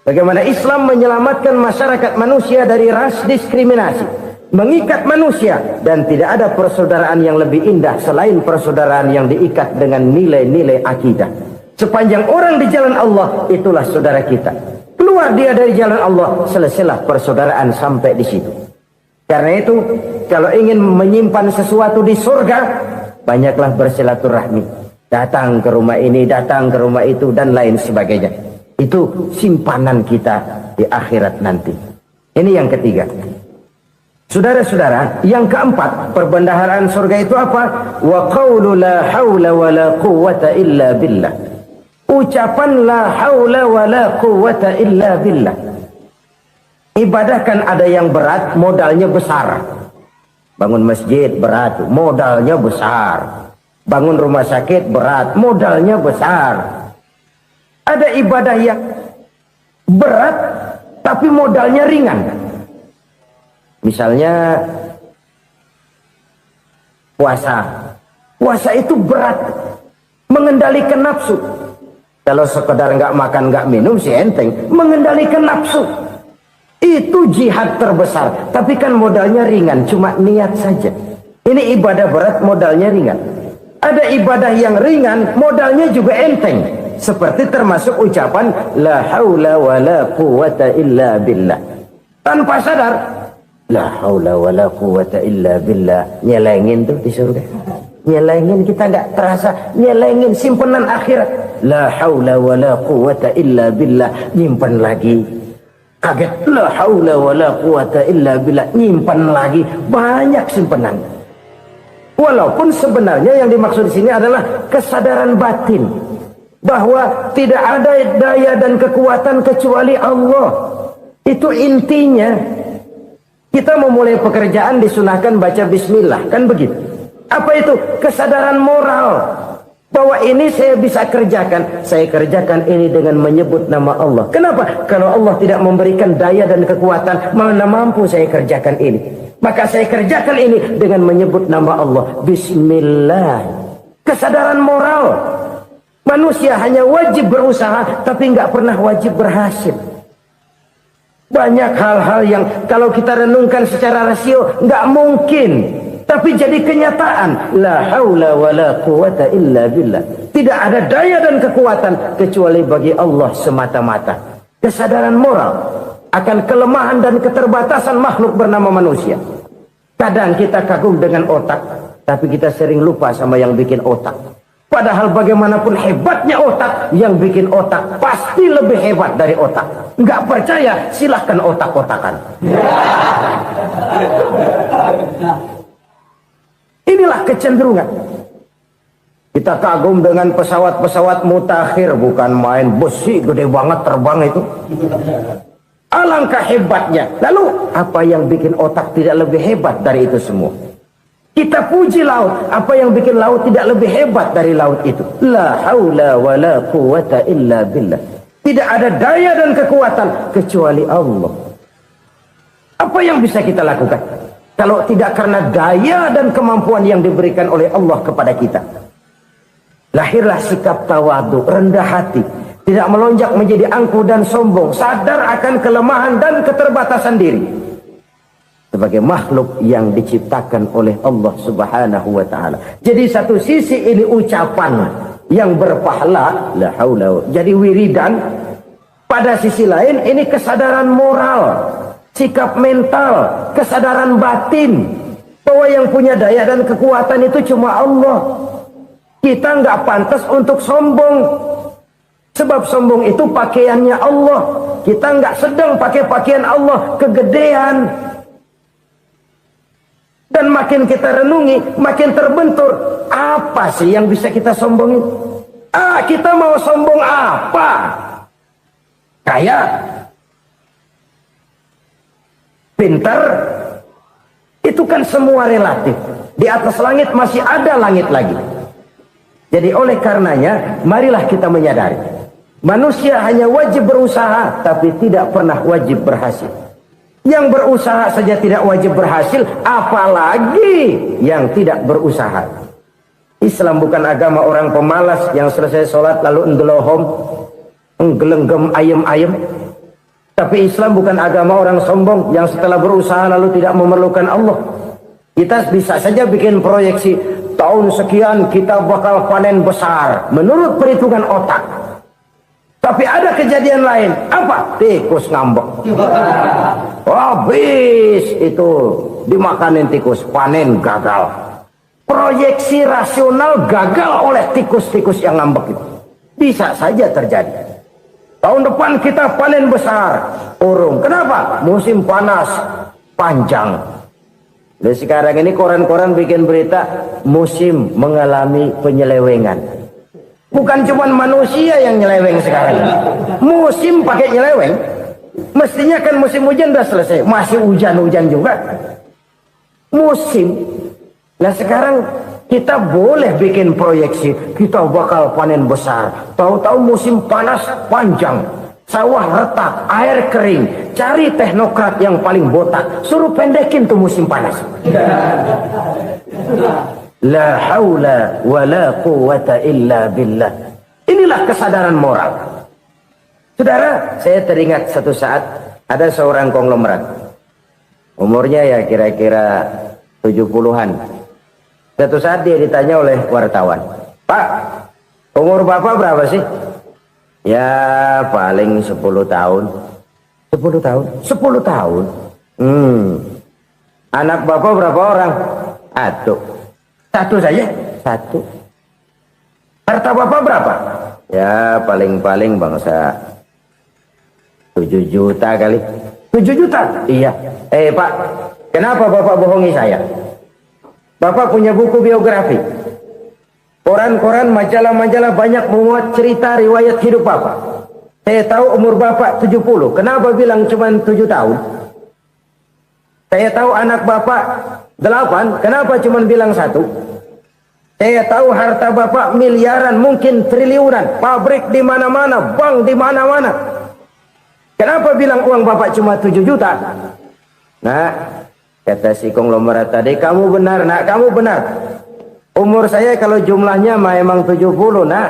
Bagaimana Islam menyelamatkan masyarakat manusia dari ras diskriminasi, mengikat manusia, dan tidak ada persaudaraan yang lebih indah selain persaudaraan yang diikat dengan nilai-nilai akidah. Sepanjang orang di jalan Allah, itulah saudara kita. Keluar dia dari jalan Allah, selesailah persaudaraan sampai di situ. Karena itu, kalau ingin menyimpan sesuatu di surga, banyaklah bersilaturahmi. Datang ke rumah ini, datang ke rumah itu, dan lain sebagainya. Itu simpanan kita di akhirat nanti. Ini yang ketiga. Saudara-saudara, yang keempat, perbendaharaan surga itu apa? Wa qawlu la hawla wa la quwwata illa billah. Ucapan la hawla wa la quwwata illa billah. Ibadah kan ada yang berat, modalnya besar. Bangun masjid berat, modalnya besar. Bangun rumah sakit berat, modalnya besar. Ada ibadah yang berat, tapi modalnya ringan. Misalnya puasa. Puasa itu berat, mengendalikan nafsu. Kalau sekedar nggak makan nggak minum sih enteng, mengendalikan nafsu. Itu jihad terbesar, tapi kan modalnya ringan, cuma niat saja. Ini ibadah berat, modalnya ringan. Ada ibadah yang ringan, modalnya juga enteng. Seperti termasuk ucapan la haula wa la quwwata illa billah. tanpa sadar. La haula wala quwata illa billah. Nyelengin tuh di surga. Nyelengin, kita nggak terasa. Nyelengin simpenan akhirat. La haula wala quwata illa billah. Nyimpan lagi. Kaget. La haula wala quwata illa billah. Nyimpan lagi. Banyak simpenan. Walaupun sebenarnya yang dimaksud di sini adalah kesadaran batin. Bahwa tidak ada daya dan kekuatan kecuali Allah. Itu intinya. Kita memulai pekerjaan disunahkan baca bismillah, kan begitu? Apa itu? Kesadaran moral. Bahwa ini saya bisa kerjakan. Saya kerjakan ini dengan menyebut nama Allah. Kenapa? Kalau Allah tidak memberikan daya dan kekuatan, mana mampu saya kerjakan ini. Maka saya kerjakan ini dengan menyebut nama Allah. Bismillah. Kesadaran moral. Manusia hanya wajib berusaha, tapi nggak pernah wajib berhasil. Banyak hal-hal yang kalau kita renungkan secara rasio nggak mungkin, tapi jadi kenyataan. La haula wala quwata illa billah. Tidak ada daya dan kekuatan kecuali bagi Allah semata-mata. Kesadaran moral akan kelemahan dan keterbatasan makhluk bernama manusia. Kadang kita kagum dengan otak, tapi kita sering lupa sama yang bikin otak. Padahal bagaimanapun hebatnya otak, yang bikin otak pasti lebih hebat dari otak. Nggak percaya, silahkan otak-otakan. Inilah kecenderungan. Kita kagum dengan pesawat-pesawat mutakhir, bukan main besi gede banget terbang itu. Alangkah hebatnya. Lalu apa yang bikin otak tidak lebih hebat dari itu semua? Kita puji laut. Apa yang bikin laut tidak lebih hebat dari laut itu? La haula wa la quwata illa billah. Tidak ada daya dan kekuatan kecuali Allah. Apa yang bisa kita lakukan? Kalau tidak karena daya dan kemampuan yang diberikan oleh Allah kepada kita. Lahirlah sikap tawadu, rendah hati. Tidak melonjak menjadi angkuh dan sombong. Sadar akan kelemahan dan keterbatasan diri. Sebagai makhluk yang diciptakan oleh Allah subhanahu wa ta'ala. Jadi satu sisi ini ucapan yang berpahala, la haula, jadi wiridan. Pada sisi lain ini kesadaran moral, sikap mental, kesadaran batin. Bahwa yang punya daya dan kekuatan itu cuma Allah. Kita nggak pantas untuk sombong. Sebab sombong itu pakaiannya Allah. Kita nggak sedang pakai pakaian Allah, kegedean. Dan makin kita renungi, makin terbentur. Apa sih yang bisa kita sombongin? Kita mau sombong apa? Kaya? Pintar? Itu kan semua relatif. Di atas langit masih ada langit lagi. Jadi oleh karenanya, marilah kita menyadari. Manusia hanya wajib berusaha, tapi tidak pernah wajib berhasil. Yang berusaha saja tidak wajib berhasil, apalagi yang tidak berusaha. Islam bukan agama orang pemalas yang selesai sholat lalu enggelohom, enggelenggem ayem-ayem. Tapi Islam bukan agama orang sombong yang setelah berusaha lalu tidak memerlukan Allah. Kita bisa saja bikin proyeksi, tahun sekian kita bakal panen besar menurut perhitungan otak. Tapi ada kejadian lain. Apa? Tikus ngambek. Habis itu dimakanin tikus, panen gagal. Proyeksi rasional gagal oleh tikus-tikus yang ngambek itu. Bisa saja terjadi. Tahun depan kita panen besar, urung. Kenapa? Musim panas panjang. Dan sekarang ini koran-koran bikin berita musim mengalami penyelewengan. Bukan cuma manusia yang nyeleweng sekarang. Musim pakai nyeleweng. Mestinya kan musim hujan udah selesai. Masih hujan-hujan juga. Musim. Nah sekarang kita boleh bikin proyeksi. Kita bakal panen besar. Tahu-tahu musim panas panjang. Sawah retak, air kering. Cari teknokrat yang paling botak. Suruh pendekin tuh musim panas. La haula wa la quwata illa billah. Inilah kesadaran moral. Saudara, saya teringat satu saat ada seorang konglomerat. Umurnya ya kira-kira 70-an. Satu saat dia ditanya oleh wartawan, "Pak, umur Bapak berapa sih?" "Ya paling 10 tahun." 10 10 tahun. 10 tahun. Anak bapak berapa orang? Satu saja. Satu. Harta bapak berapa? Ya paling-paling bangsa 7 juta kali. 7 juta? Iya. Pak, kenapa bapak bohongi saya? Bapak punya buku biografi. Koran-koran, majalah-majalah banyak memuat cerita riwayat hidup bapak. Saya tahu umur bapak 70. Kenapa bilang cuma 7 tahun? Saya tahu anak bapak 8. Kenapa cuma bilang 1? Saya tahu harta bapak miliaran, mungkin triliunan. Pabrik di mana-mana, bank di mana-mana. Kenapa bilang uang bapak cuma 7 juta? Nah, kata si konglomerat tadi, kamu benar nak, kamu benar. Umur saya kalau jumlahnya memang 70 nak.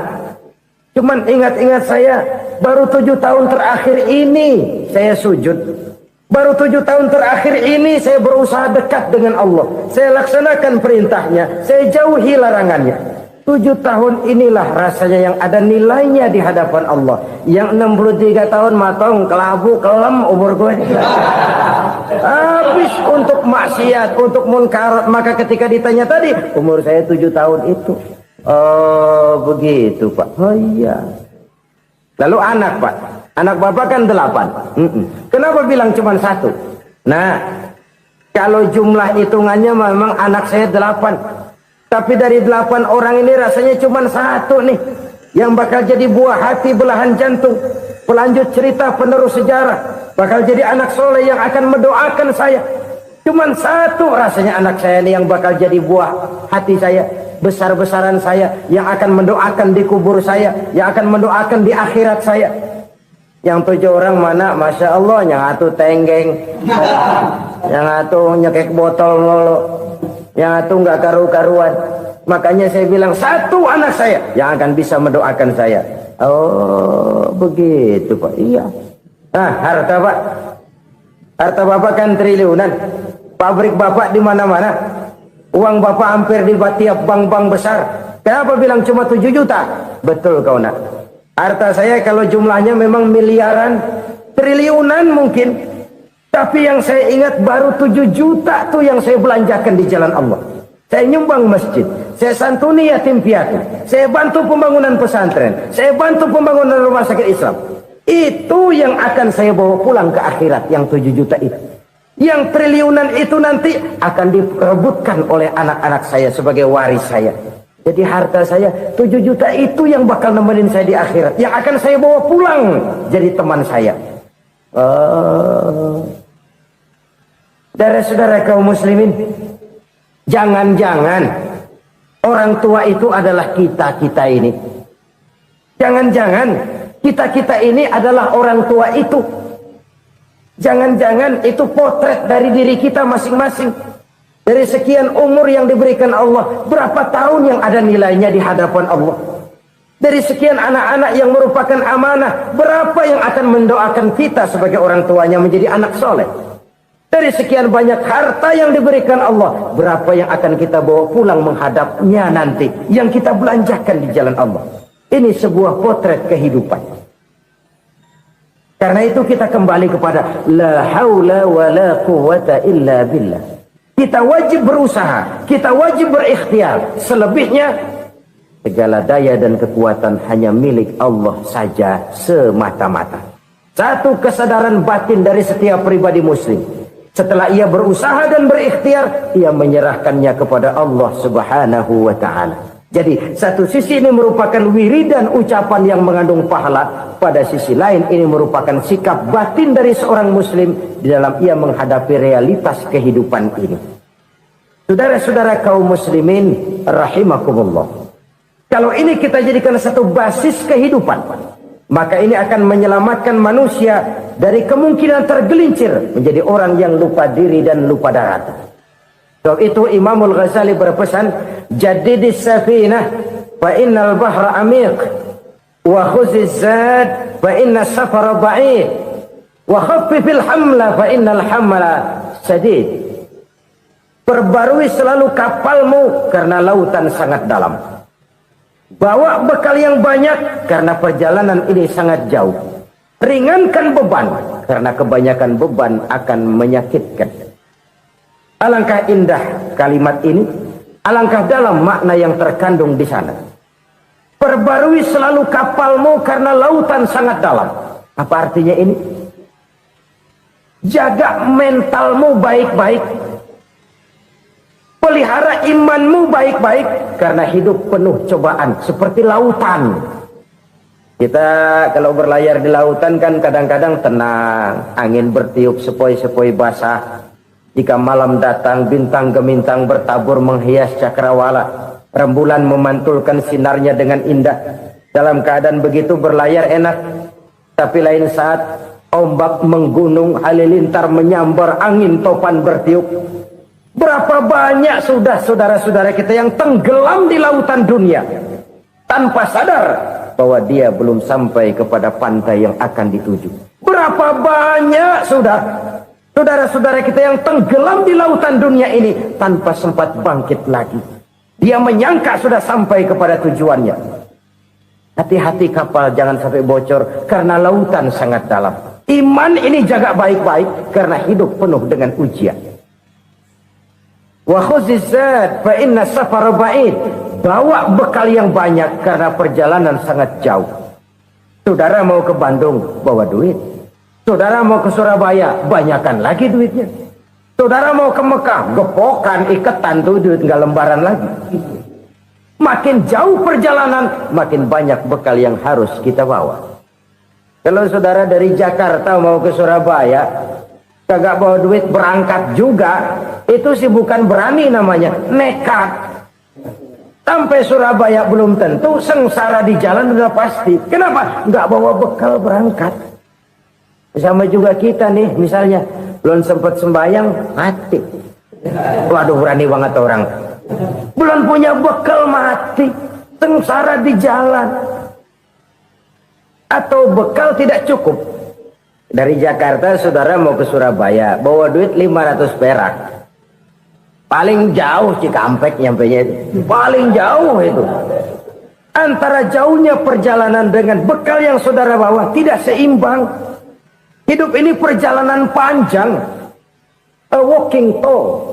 Cuman ingat-ingat saya, baru 7 tahun terakhir ini saya sujud. Baru 7 tahun terakhir ini saya berusaha dekat dengan Allah. Saya laksanakan perintahnya, saya jauhi larangannya. 7 tahun inilah rasanya yang ada nilainya di hadapan Allah. Yang 63 tahun matong, kelabu, kelam umur gue. Habis untuk maksiat, untuk munkarat. Maka ketika ditanya tadi, umur saya 7 tahun itu. Oh begitu Pak. Oh iya. Lalu anak Pak. Anak bapak kan 8. Kenapa bilang cuma 1? Nah, kalau jumlah hitungannya memang anak saya 8. Tapi dari 8 orang ini rasanya cuma 1 nih. Yang bakal jadi buah hati, belahan jantung. Pelanjut cerita, penerus sejarah. Bakal jadi anak soleh yang akan mendoakan saya. Cuma 1 rasanya anak saya ini yang bakal jadi buah hati saya. Besar-besaran saya. Yang akan mendoakan di kubur saya. Yang akan mendoakan di akhirat saya. Yang 7 orang mana? Masya Allah, yang 1 tenggeng, yang 1 nyekek botol mulu, yang 1 nggak karu-karuan. Makanya saya bilang 1 anak saya yang akan bisa mendoakan saya. Oh begitu Pak. Iya. Nah harta Pak, harta bapak kan triliunan. Pabrik bapak di mana-mana. Uang bapak hampir di tiap bank-bank besar. Kenapa bilang cuma 7 juta? Betul kau nak. Harta saya kalau jumlahnya memang miliaran, triliunan mungkin. Tapi yang saya ingat baru 7 juta tuh yang saya belanjakan di jalan Allah. Saya nyumbang masjid, saya santuni yatim piatu, saya bantu pembangunan pesantren, saya bantu pembangunan rumah sakit Islam. Itu yang akan saya bawa pulang ke akhirat, yang 7 juta itu. Yang triliunan itu nanti akan diperebutkan oleh anak-anak saya sebagai waris saya. Jadi harta saya 7 juta itu yang bakal nemenin saya di akhirat. Yang akan saya bawa pulang jadi teman saya. Saudara-saudara kaum muslimin, jangan-jangan orang tua itu adalah kita-kita ini. Jangan-jangan kita-kita ini adalah orang tua itu. Jangan-jangan itu potret dari diri kita masing-masing. Dari sekian umur yang diberikan Allah, berapa tahun yang ada nilainya di hadapan Allah? Dari sekian anak-anak yang merupakan amanah, berapa yang akan mendoakan kita sebagai orang tuanya menjadi anak soleh? Dari sekian banyak harta yang diberikan Allah, berapa yang akan kita bawa pulang menghadapnya nanti, yang kita belanjakan di jalan Allah? Ini sebuah potret kehidupan. Karena itu kita kembali kepada la haula wa la quwwata illa billah. Kita wajib berusaha, kita wajib berikhtiar. Selebihnya, segala daya dan kekuatan hanya milik Allah saja semata-mata. Satu kesadaran batin dari setiap pribadi muslim. Setelah ia berusaha dan berikhtiar, ia menyerahkannya kepada Allah Subhanahu wa ta'ala. Jadi, satu sisi ini merupakan wiridan ucapan yang mengandung pahala. Pada sisi lain, ini merupakan sikap batin dari seorang muslim di dalam ia menghadapi realitas kehidupan ini. Saudara-saudara kaum muslimin rahimakumullah. Kalau ini kita jadikan satu basis kehidupan, maka ini akan menyelamatkan manusia dari kemungkinan tergelincir menjadi orang yang lupa diri dan lupa darat. Sebab itu Imamul Ghazali berpesan, jadidis safinah fa innal bahra amiq wa khuziz zad fa inna safara ba'id wa khaffifil hamla fa innal hamla sadid. Perbarui selalu kapalmu karena lautan sangat dalam. Bawa bekal yang banyak karena perjalanan ini sangat jauh. Ringankan beban, karena kebanyakan beban akan menyakitkan. Alangkah indah kalimat ini, alangkah dalam makna yang terkandung di sana. Perbarui selalu kapalmu karena lautan sangat dalam. Apa artinya ini? Jaga mentalmu baik-baik. Pelihara imanmu baik-baik, karena hidup penuh cobaan seperti lautan. Kita kalau berlayar di lautan kan kadang-kadang tenang, angin bertiup sepoi-sepoi basah. Jika malam datang, bintang gemintang bertabur menghias cakrawala. Rembulan memantulkan sinarnya dengan indah. Dalam keadaan begitu berlayar enak. Tapi lain saat ombak menggunung, halilintar menyambar, angin topan bertiup. Berapa banyak sudah saudara-saudara kita yang tenggelam di lautan dunia tanpa sadar bahwa dia belum sampai kepada pantai yang akan dituju. Berapa banyak sudah saudara-saudara kita yang tenggelam di lautan dunia ini tanpa sempat bangkit lagi. Dia menyangka sudah sampai kepada tujuannya. Hati-hati kapal jangan sampai bocor karena lautan sangat dalam. Iman ini jaga baik-baik karena hidup penuh dengan ujian. Wa khuzizat fa inna safara ba'id. Bawa bekal yang banyak karena perjalanan sangat jauh. Saudara mau ke Bandung, bawa duit. Saudara mau ke Surabaya, banyakkan lagi duitnya. Saudara mau ke Mekah, gepokan, iketan tuh duit nggak lembaran lagi. Makin jauh perjalanan, makin banyak bekal yang harus kita bawa. Kalau saudara dari Jakarta mau ke Surabaya, kagak bawa duit berangkat juga, itu sih bukan berani namanya, nekat. Sampai Surabaya belum tentu, sengsara di jalan udah pasti. Kenapa? Nggak bawa bekal berangkat. Sama juga kita nih, misalnya belum sempat sembahyang, mati. Waduh, berani banget orang. Belum punya bekal, mati. Sengsara di jalan. Atau bekal tidak cukup. Dari Jakarta saudara mau ke Surabaya, bawa duit 500 perak. Paling jauh Cikampek nyampenya itu. Paling jauh itu. Antara jauhnya perjalanan dengan bekal yang saudara bawa tidak seimbang. Hidup ini perjalanan panjang. A walking tour.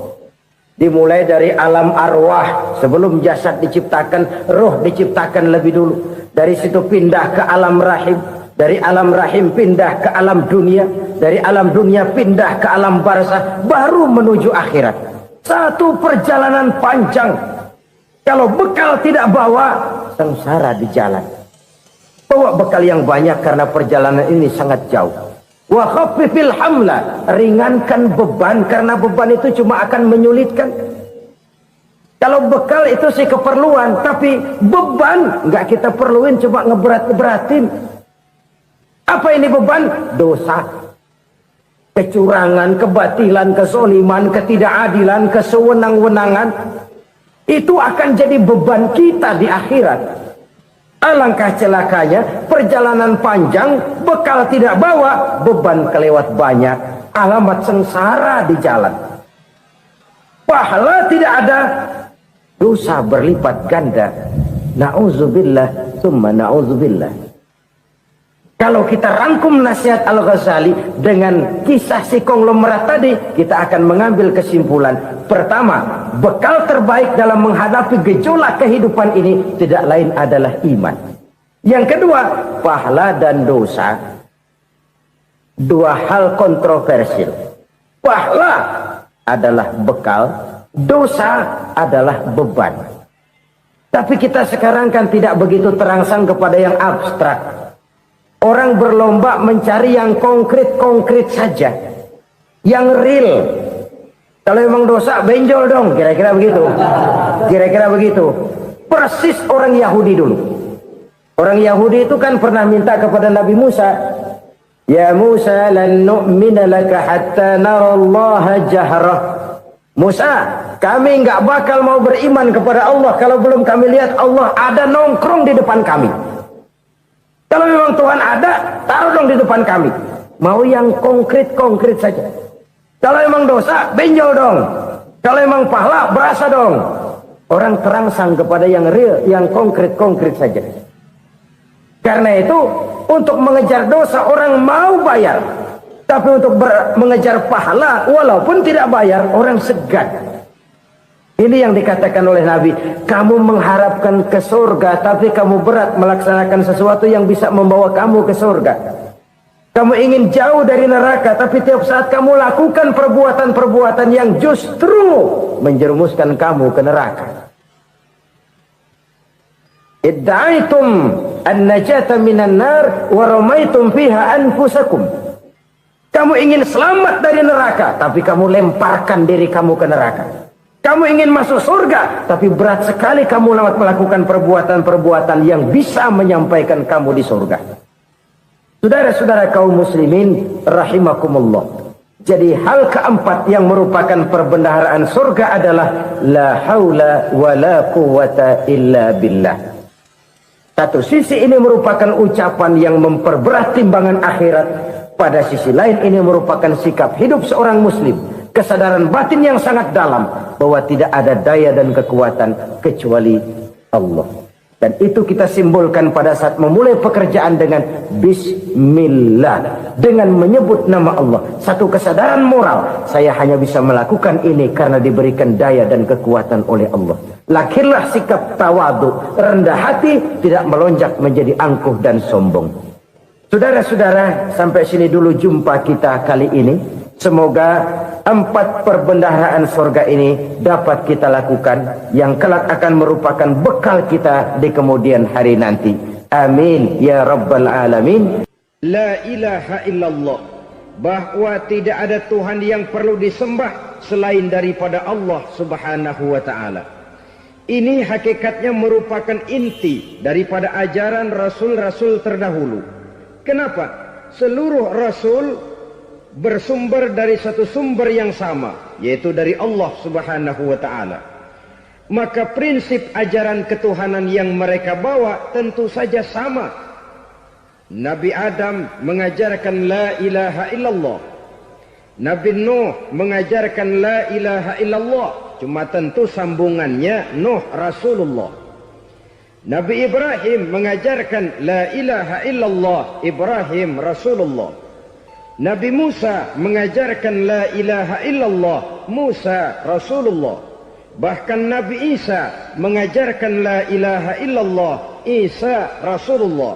Dimulai dari alam arwah. Sebelum jasad diciptakan, roh diciptakan lebih dulu. Dari situ pindah ke alam rahim. Dari alam rahim pindah ke alam dunia. Dari alam dunia pindah ke alam barzah. Baru menuju akhirat. Satu perjalanan panjang. Kalau bekal tidak bawa, sengsara di jalan. Bawa bekal yang banyak karena perjalanan ini sangat jauh. Wa khaffifil hamla, ringankan beban karena beban itu cuma akan menyulitkan. Kalau bekal itu sih keperluan, tapi beban nggak kita perluin, cuma ngeberat-beratin. Apa ini beban? Dosa, kecurangan, kebatilan, kezoliman, ketidakadilan, kesewenang-wenangan. Itu akan jadi beban kita di akhirat. Alangkah celakanya, perjalanan panjang, bekal tidak bawa, beban kelewat banyak, alamat sengsara di jalan. Pahala tidak ada, dosa berlipat ganda. Na'udzubillah, summa na'udzubillah. Kalau kita rangkum nasihat Al-Ghazali dengan kisah si konglomerat tadi, kita akan mengambil kesimpulan. Pertama, bekal terbaik dalam menghadapi gejolak kehidupan ini tidak lain adalah iman. Yang kedua, pahala dan dosa. Dua hal kontroversial. Pahala adalah bekal, dosa adalah beban. Tapi kita sekarang kan tidak begitu terangsang kepada yang abstrak. Orang berlomba mencari yang konkret-konkret saja. Yang real. Kalau memang dosa, benjol dong. Kira-kira begitu. Kira-kira begitu. Persis orang Yahudi dulu. Orang Yahudi itu kan pernah minta kepada Nabi Musa. Ya Musa, lan nu'mina laka hatta narallaha jahrah. Musa, kami nggak bakal mau beriman kepada Allah kalau belum kami lihat Allah ada nongkrong di depan kami. Kalau memang Tuhan ada, taruh dong di depan kami. Mau yang konkret-konkret saja. Kalau memang dosa, benjol dong. Kalau memang pahala, berasa dong. Orang terangsang kepada yang real, yang konkret-konkret saja. Karena itu untuk mengejar dosa orang mau bayar, tapi untuk mengejar pahala walaupun tidak bayar orang segan. Ini yang dikatakan oleh Nabi, kamu mengharapkan ke surga tapi kamu berat melaksanakan sesuatu yang bisa membawa kamu ke surga. Kamu ingin jauh dari neraka, tapi tiap saat kamu lakukan perbuatan-perbuatan yang justru menjerumuskan kamu ke neraka. Idda'aitum an-najata minan nar wa ramaitum fiha anfusakum. Kamu ingin selamat dari neraka, tapi kamu lemparkan diri kamu ke neraka. Kamu ingin masuk surga, tapi berat sekali kamu melakukan perbuatan-perbuatan yang bisa menyampaikan kamu di surga. Saudara-saudara kaum muslimin rahimakumullah. Jadi hal keempat yang merupakan perbendaharaan surga adalah la haula wa la quwwata illa billah. Satu sisi ini merupakan ucapan yang memperberat timbangan akhirat. Pada sisi lain ini merupakan sikap hidup seorang muslim. Kesadaran batin yang sangat dalam bahwa tidak ada daya dan kekuatan kecuali Allah. Dan itu kita simbolkan pada saat memulai pekerjaan dengan Bismillah. Dengan menyebut nama Allah. Satu kesadaran moral. Saya hanya bisa melakukan ini karena diberikan daya dan kekuatan oleh Allah. Lahirlah sikap tawadu, rendah hati, tidak melonjak menjadi angkuh dan sombong. Saudara-saudara, sampai sini dulu jumpa kita kali ini. Semoga 4 perbendaharaan surga ini dapat kita lakukan, yang kelak akan merupakan bekal kita di kemudian hari nanti. Amin ya rabbal alamin. La ilaha illallah, bahwa tidak ada Tuhan yang perlu disembah selain daripada Allah subhanahu wa ta'ala. Ini hakikatnya merupakan inti daripada ajaran rasul-rasul terdahulu. Kenapa? Seluruh rasul bersumber dari satu sumber yang sama, yaitu dari Allah subhanahu wa ta'ala. Maka prinsip ajaran ketuhanan yang mereka bawa tentu saja sama. Nabi Adam mengajarkan la ilaha illallah. Nabi Nuh mengajarkan la ilaha illallah. Cuma tentu sambungannya Nuh Rasulullah. Nabi Ibrahim mengajarkan la ilaha illallah, Ibrahim Rasulullah. Nabi Musa mengajarkan la ilaha illallah, Musa Rasulullah. Bahkan Nabi Isa mengajarkan la ilaha illallah, Isa Rasulullah.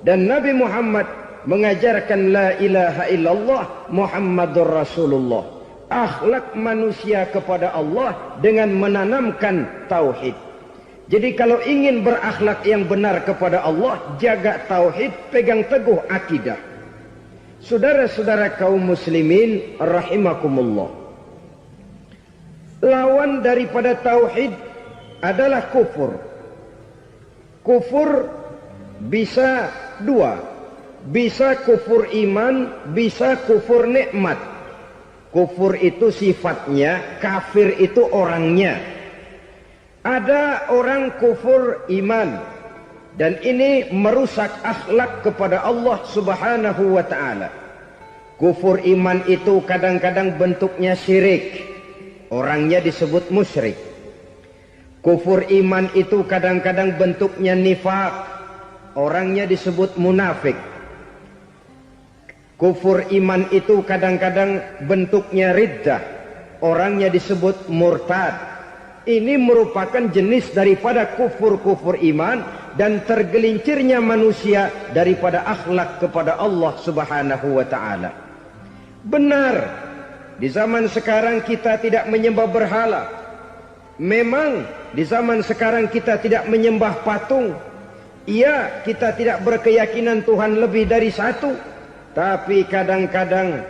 Dan Nabi Muhammad mengajarkan la ilaha illallah, Muhammadur Rasulullah. Akhlak manusia kepada Allah dengan menanamkan tauhid. Jadi kalau ingin berakhlak yang benar kepada Allah, jaga tauhid, pegang teguh akidah. Saudara-saudara kaum muslimin rahimakumullah. Lawan daripada tauhid adalah kufur. Kufur bisa 2. Bisa kufur iman, bisa kufur nikmat. Kufur itu sifatnya, kafir itu orangnya. Ada orang kufur iman, dan ini merusak akhlak kepada Allah subhanahu wa ta'ala. Kufur iman itu kadang-kadang bentuknya syirik, orangnya disebut musyrik. Kufur iman itu kadang-kadang bentuknya nifaq, orangnya disebut munafik. Kufur iman itu kadang-kadang bentuknya riddah, orangnya disebut murtad. Ini merupakan jenis daripada kufur-kufur iman dan tergelincirnya manusia daripada akhlak kepada Allah subhanahu wa ta'ala. Benar, di zaman sekarang kita tidak menyembah berhala. Memang di zaman sekarang kita tidak menyembah patung. Iya, kita tidak berkeyakinan Tuhan lebih dari satu. Tapi kadang-kadang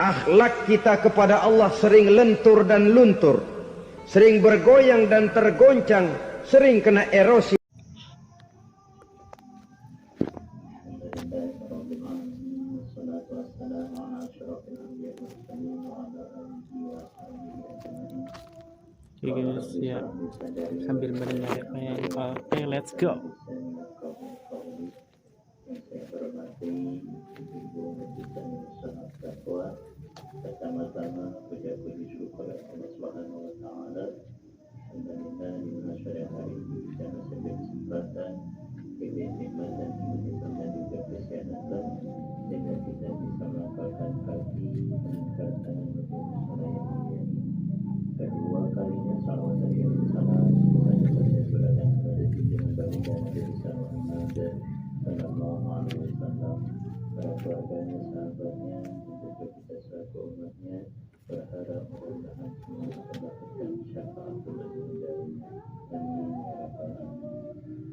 akhlak kita kepada Allah sering lentur dan luntur, sering bergoyang dan tergoncang, sering kena erosi. Oke guys, ya sambil mendengar yang oke, let's go. Pertama-tama puji syukur Allah Subhanahu wa taala. Mudah-mudahan di mana sore hari ini bisa menjadi kesempatan diberi nikmatan sama juga kesehatan sehingga kita bisa melangkahkan kaki meningkat tangan menuju sholat yang mulia ini. Kedua kalinya salawat dari salam kepada Rasulullah dan kepada junjungan baginda Nabi besar Muhammad sallallahu alaihi wasallam, para keluarganya, sahabatnya, dan juga kita selaku umatnya, berharap mudah-mudahan semua mendapatkan syafaatul darinya. Amin ya rabbal alamin.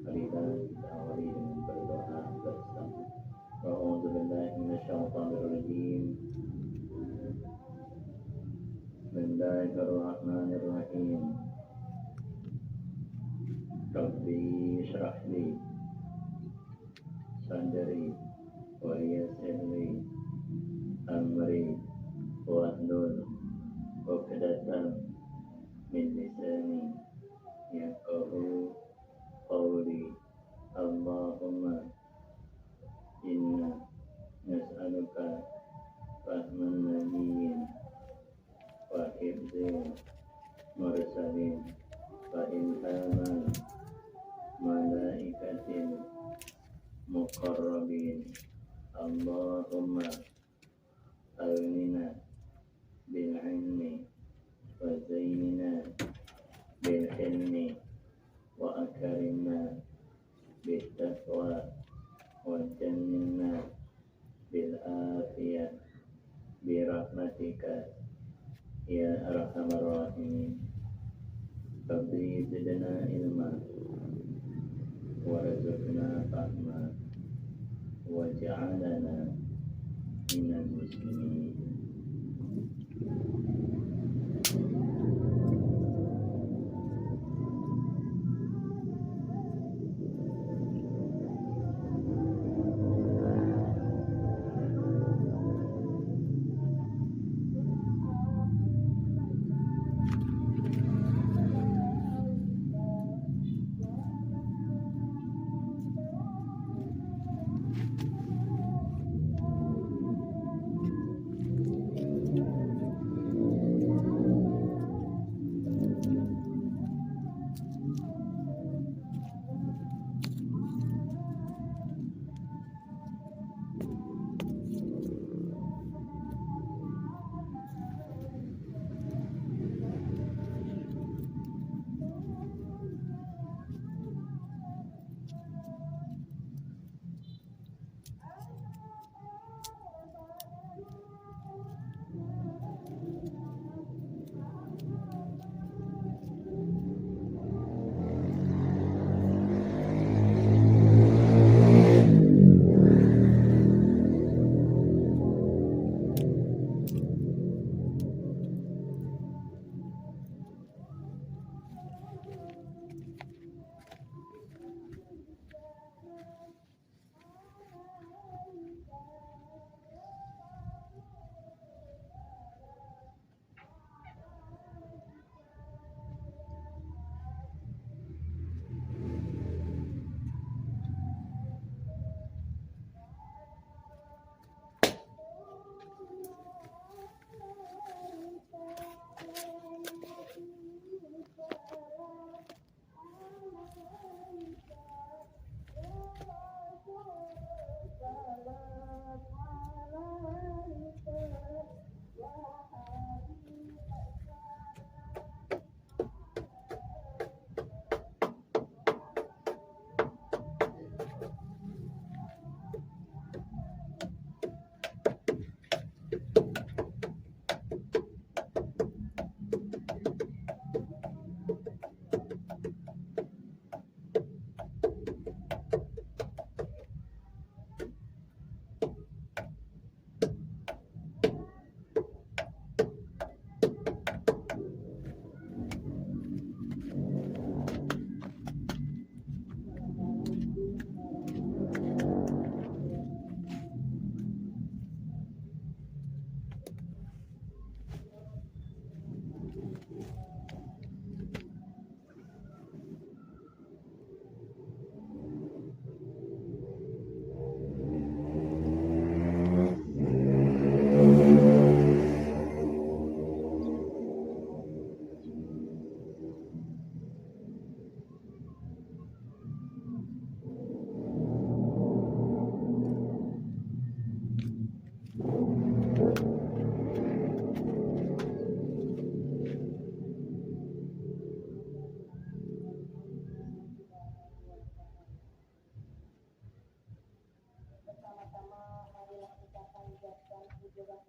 Marilah kita awali dengan berdoa bersama. A'udzubillahi minasyaitonirrajim. Bismillahirrahmanirrahim. Rabbi shrah li sadri wa yassir li amri wahlul 'uqdatam min lisani yafqahu qawli. Allahumma inna nas'aluka rahman nabiyyin wa hifdzil mursalin wa ilhaman malaikatin muqarrabin. Allahumma aghnina bil ilmi wa zayyinna bil hilmi wa akrimna bit taqwa wa jannibna bil afiyah bi rahmatika ya arhamar rahimin. Rabbi zidna ilma warzuqna fahma waj'alna minal muslimin.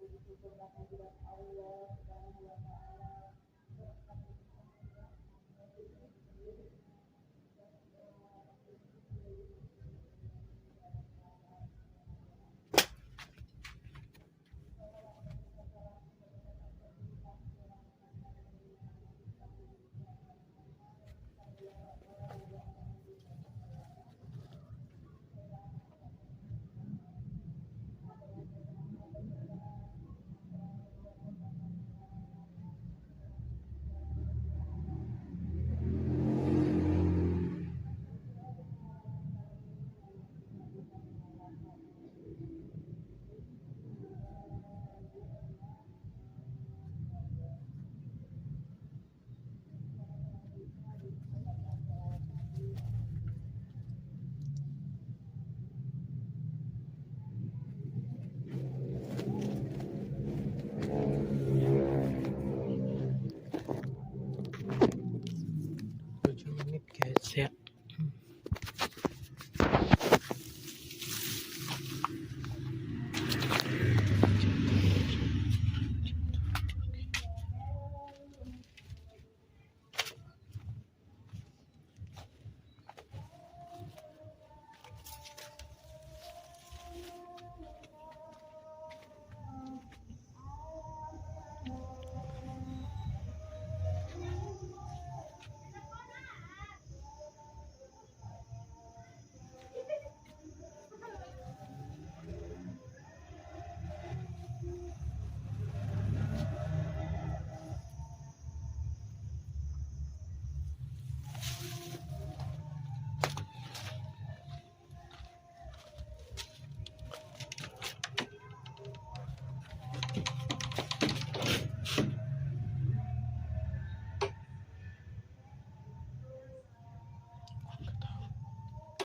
disempurnakan di dalam Allah Subhanahu wa taala.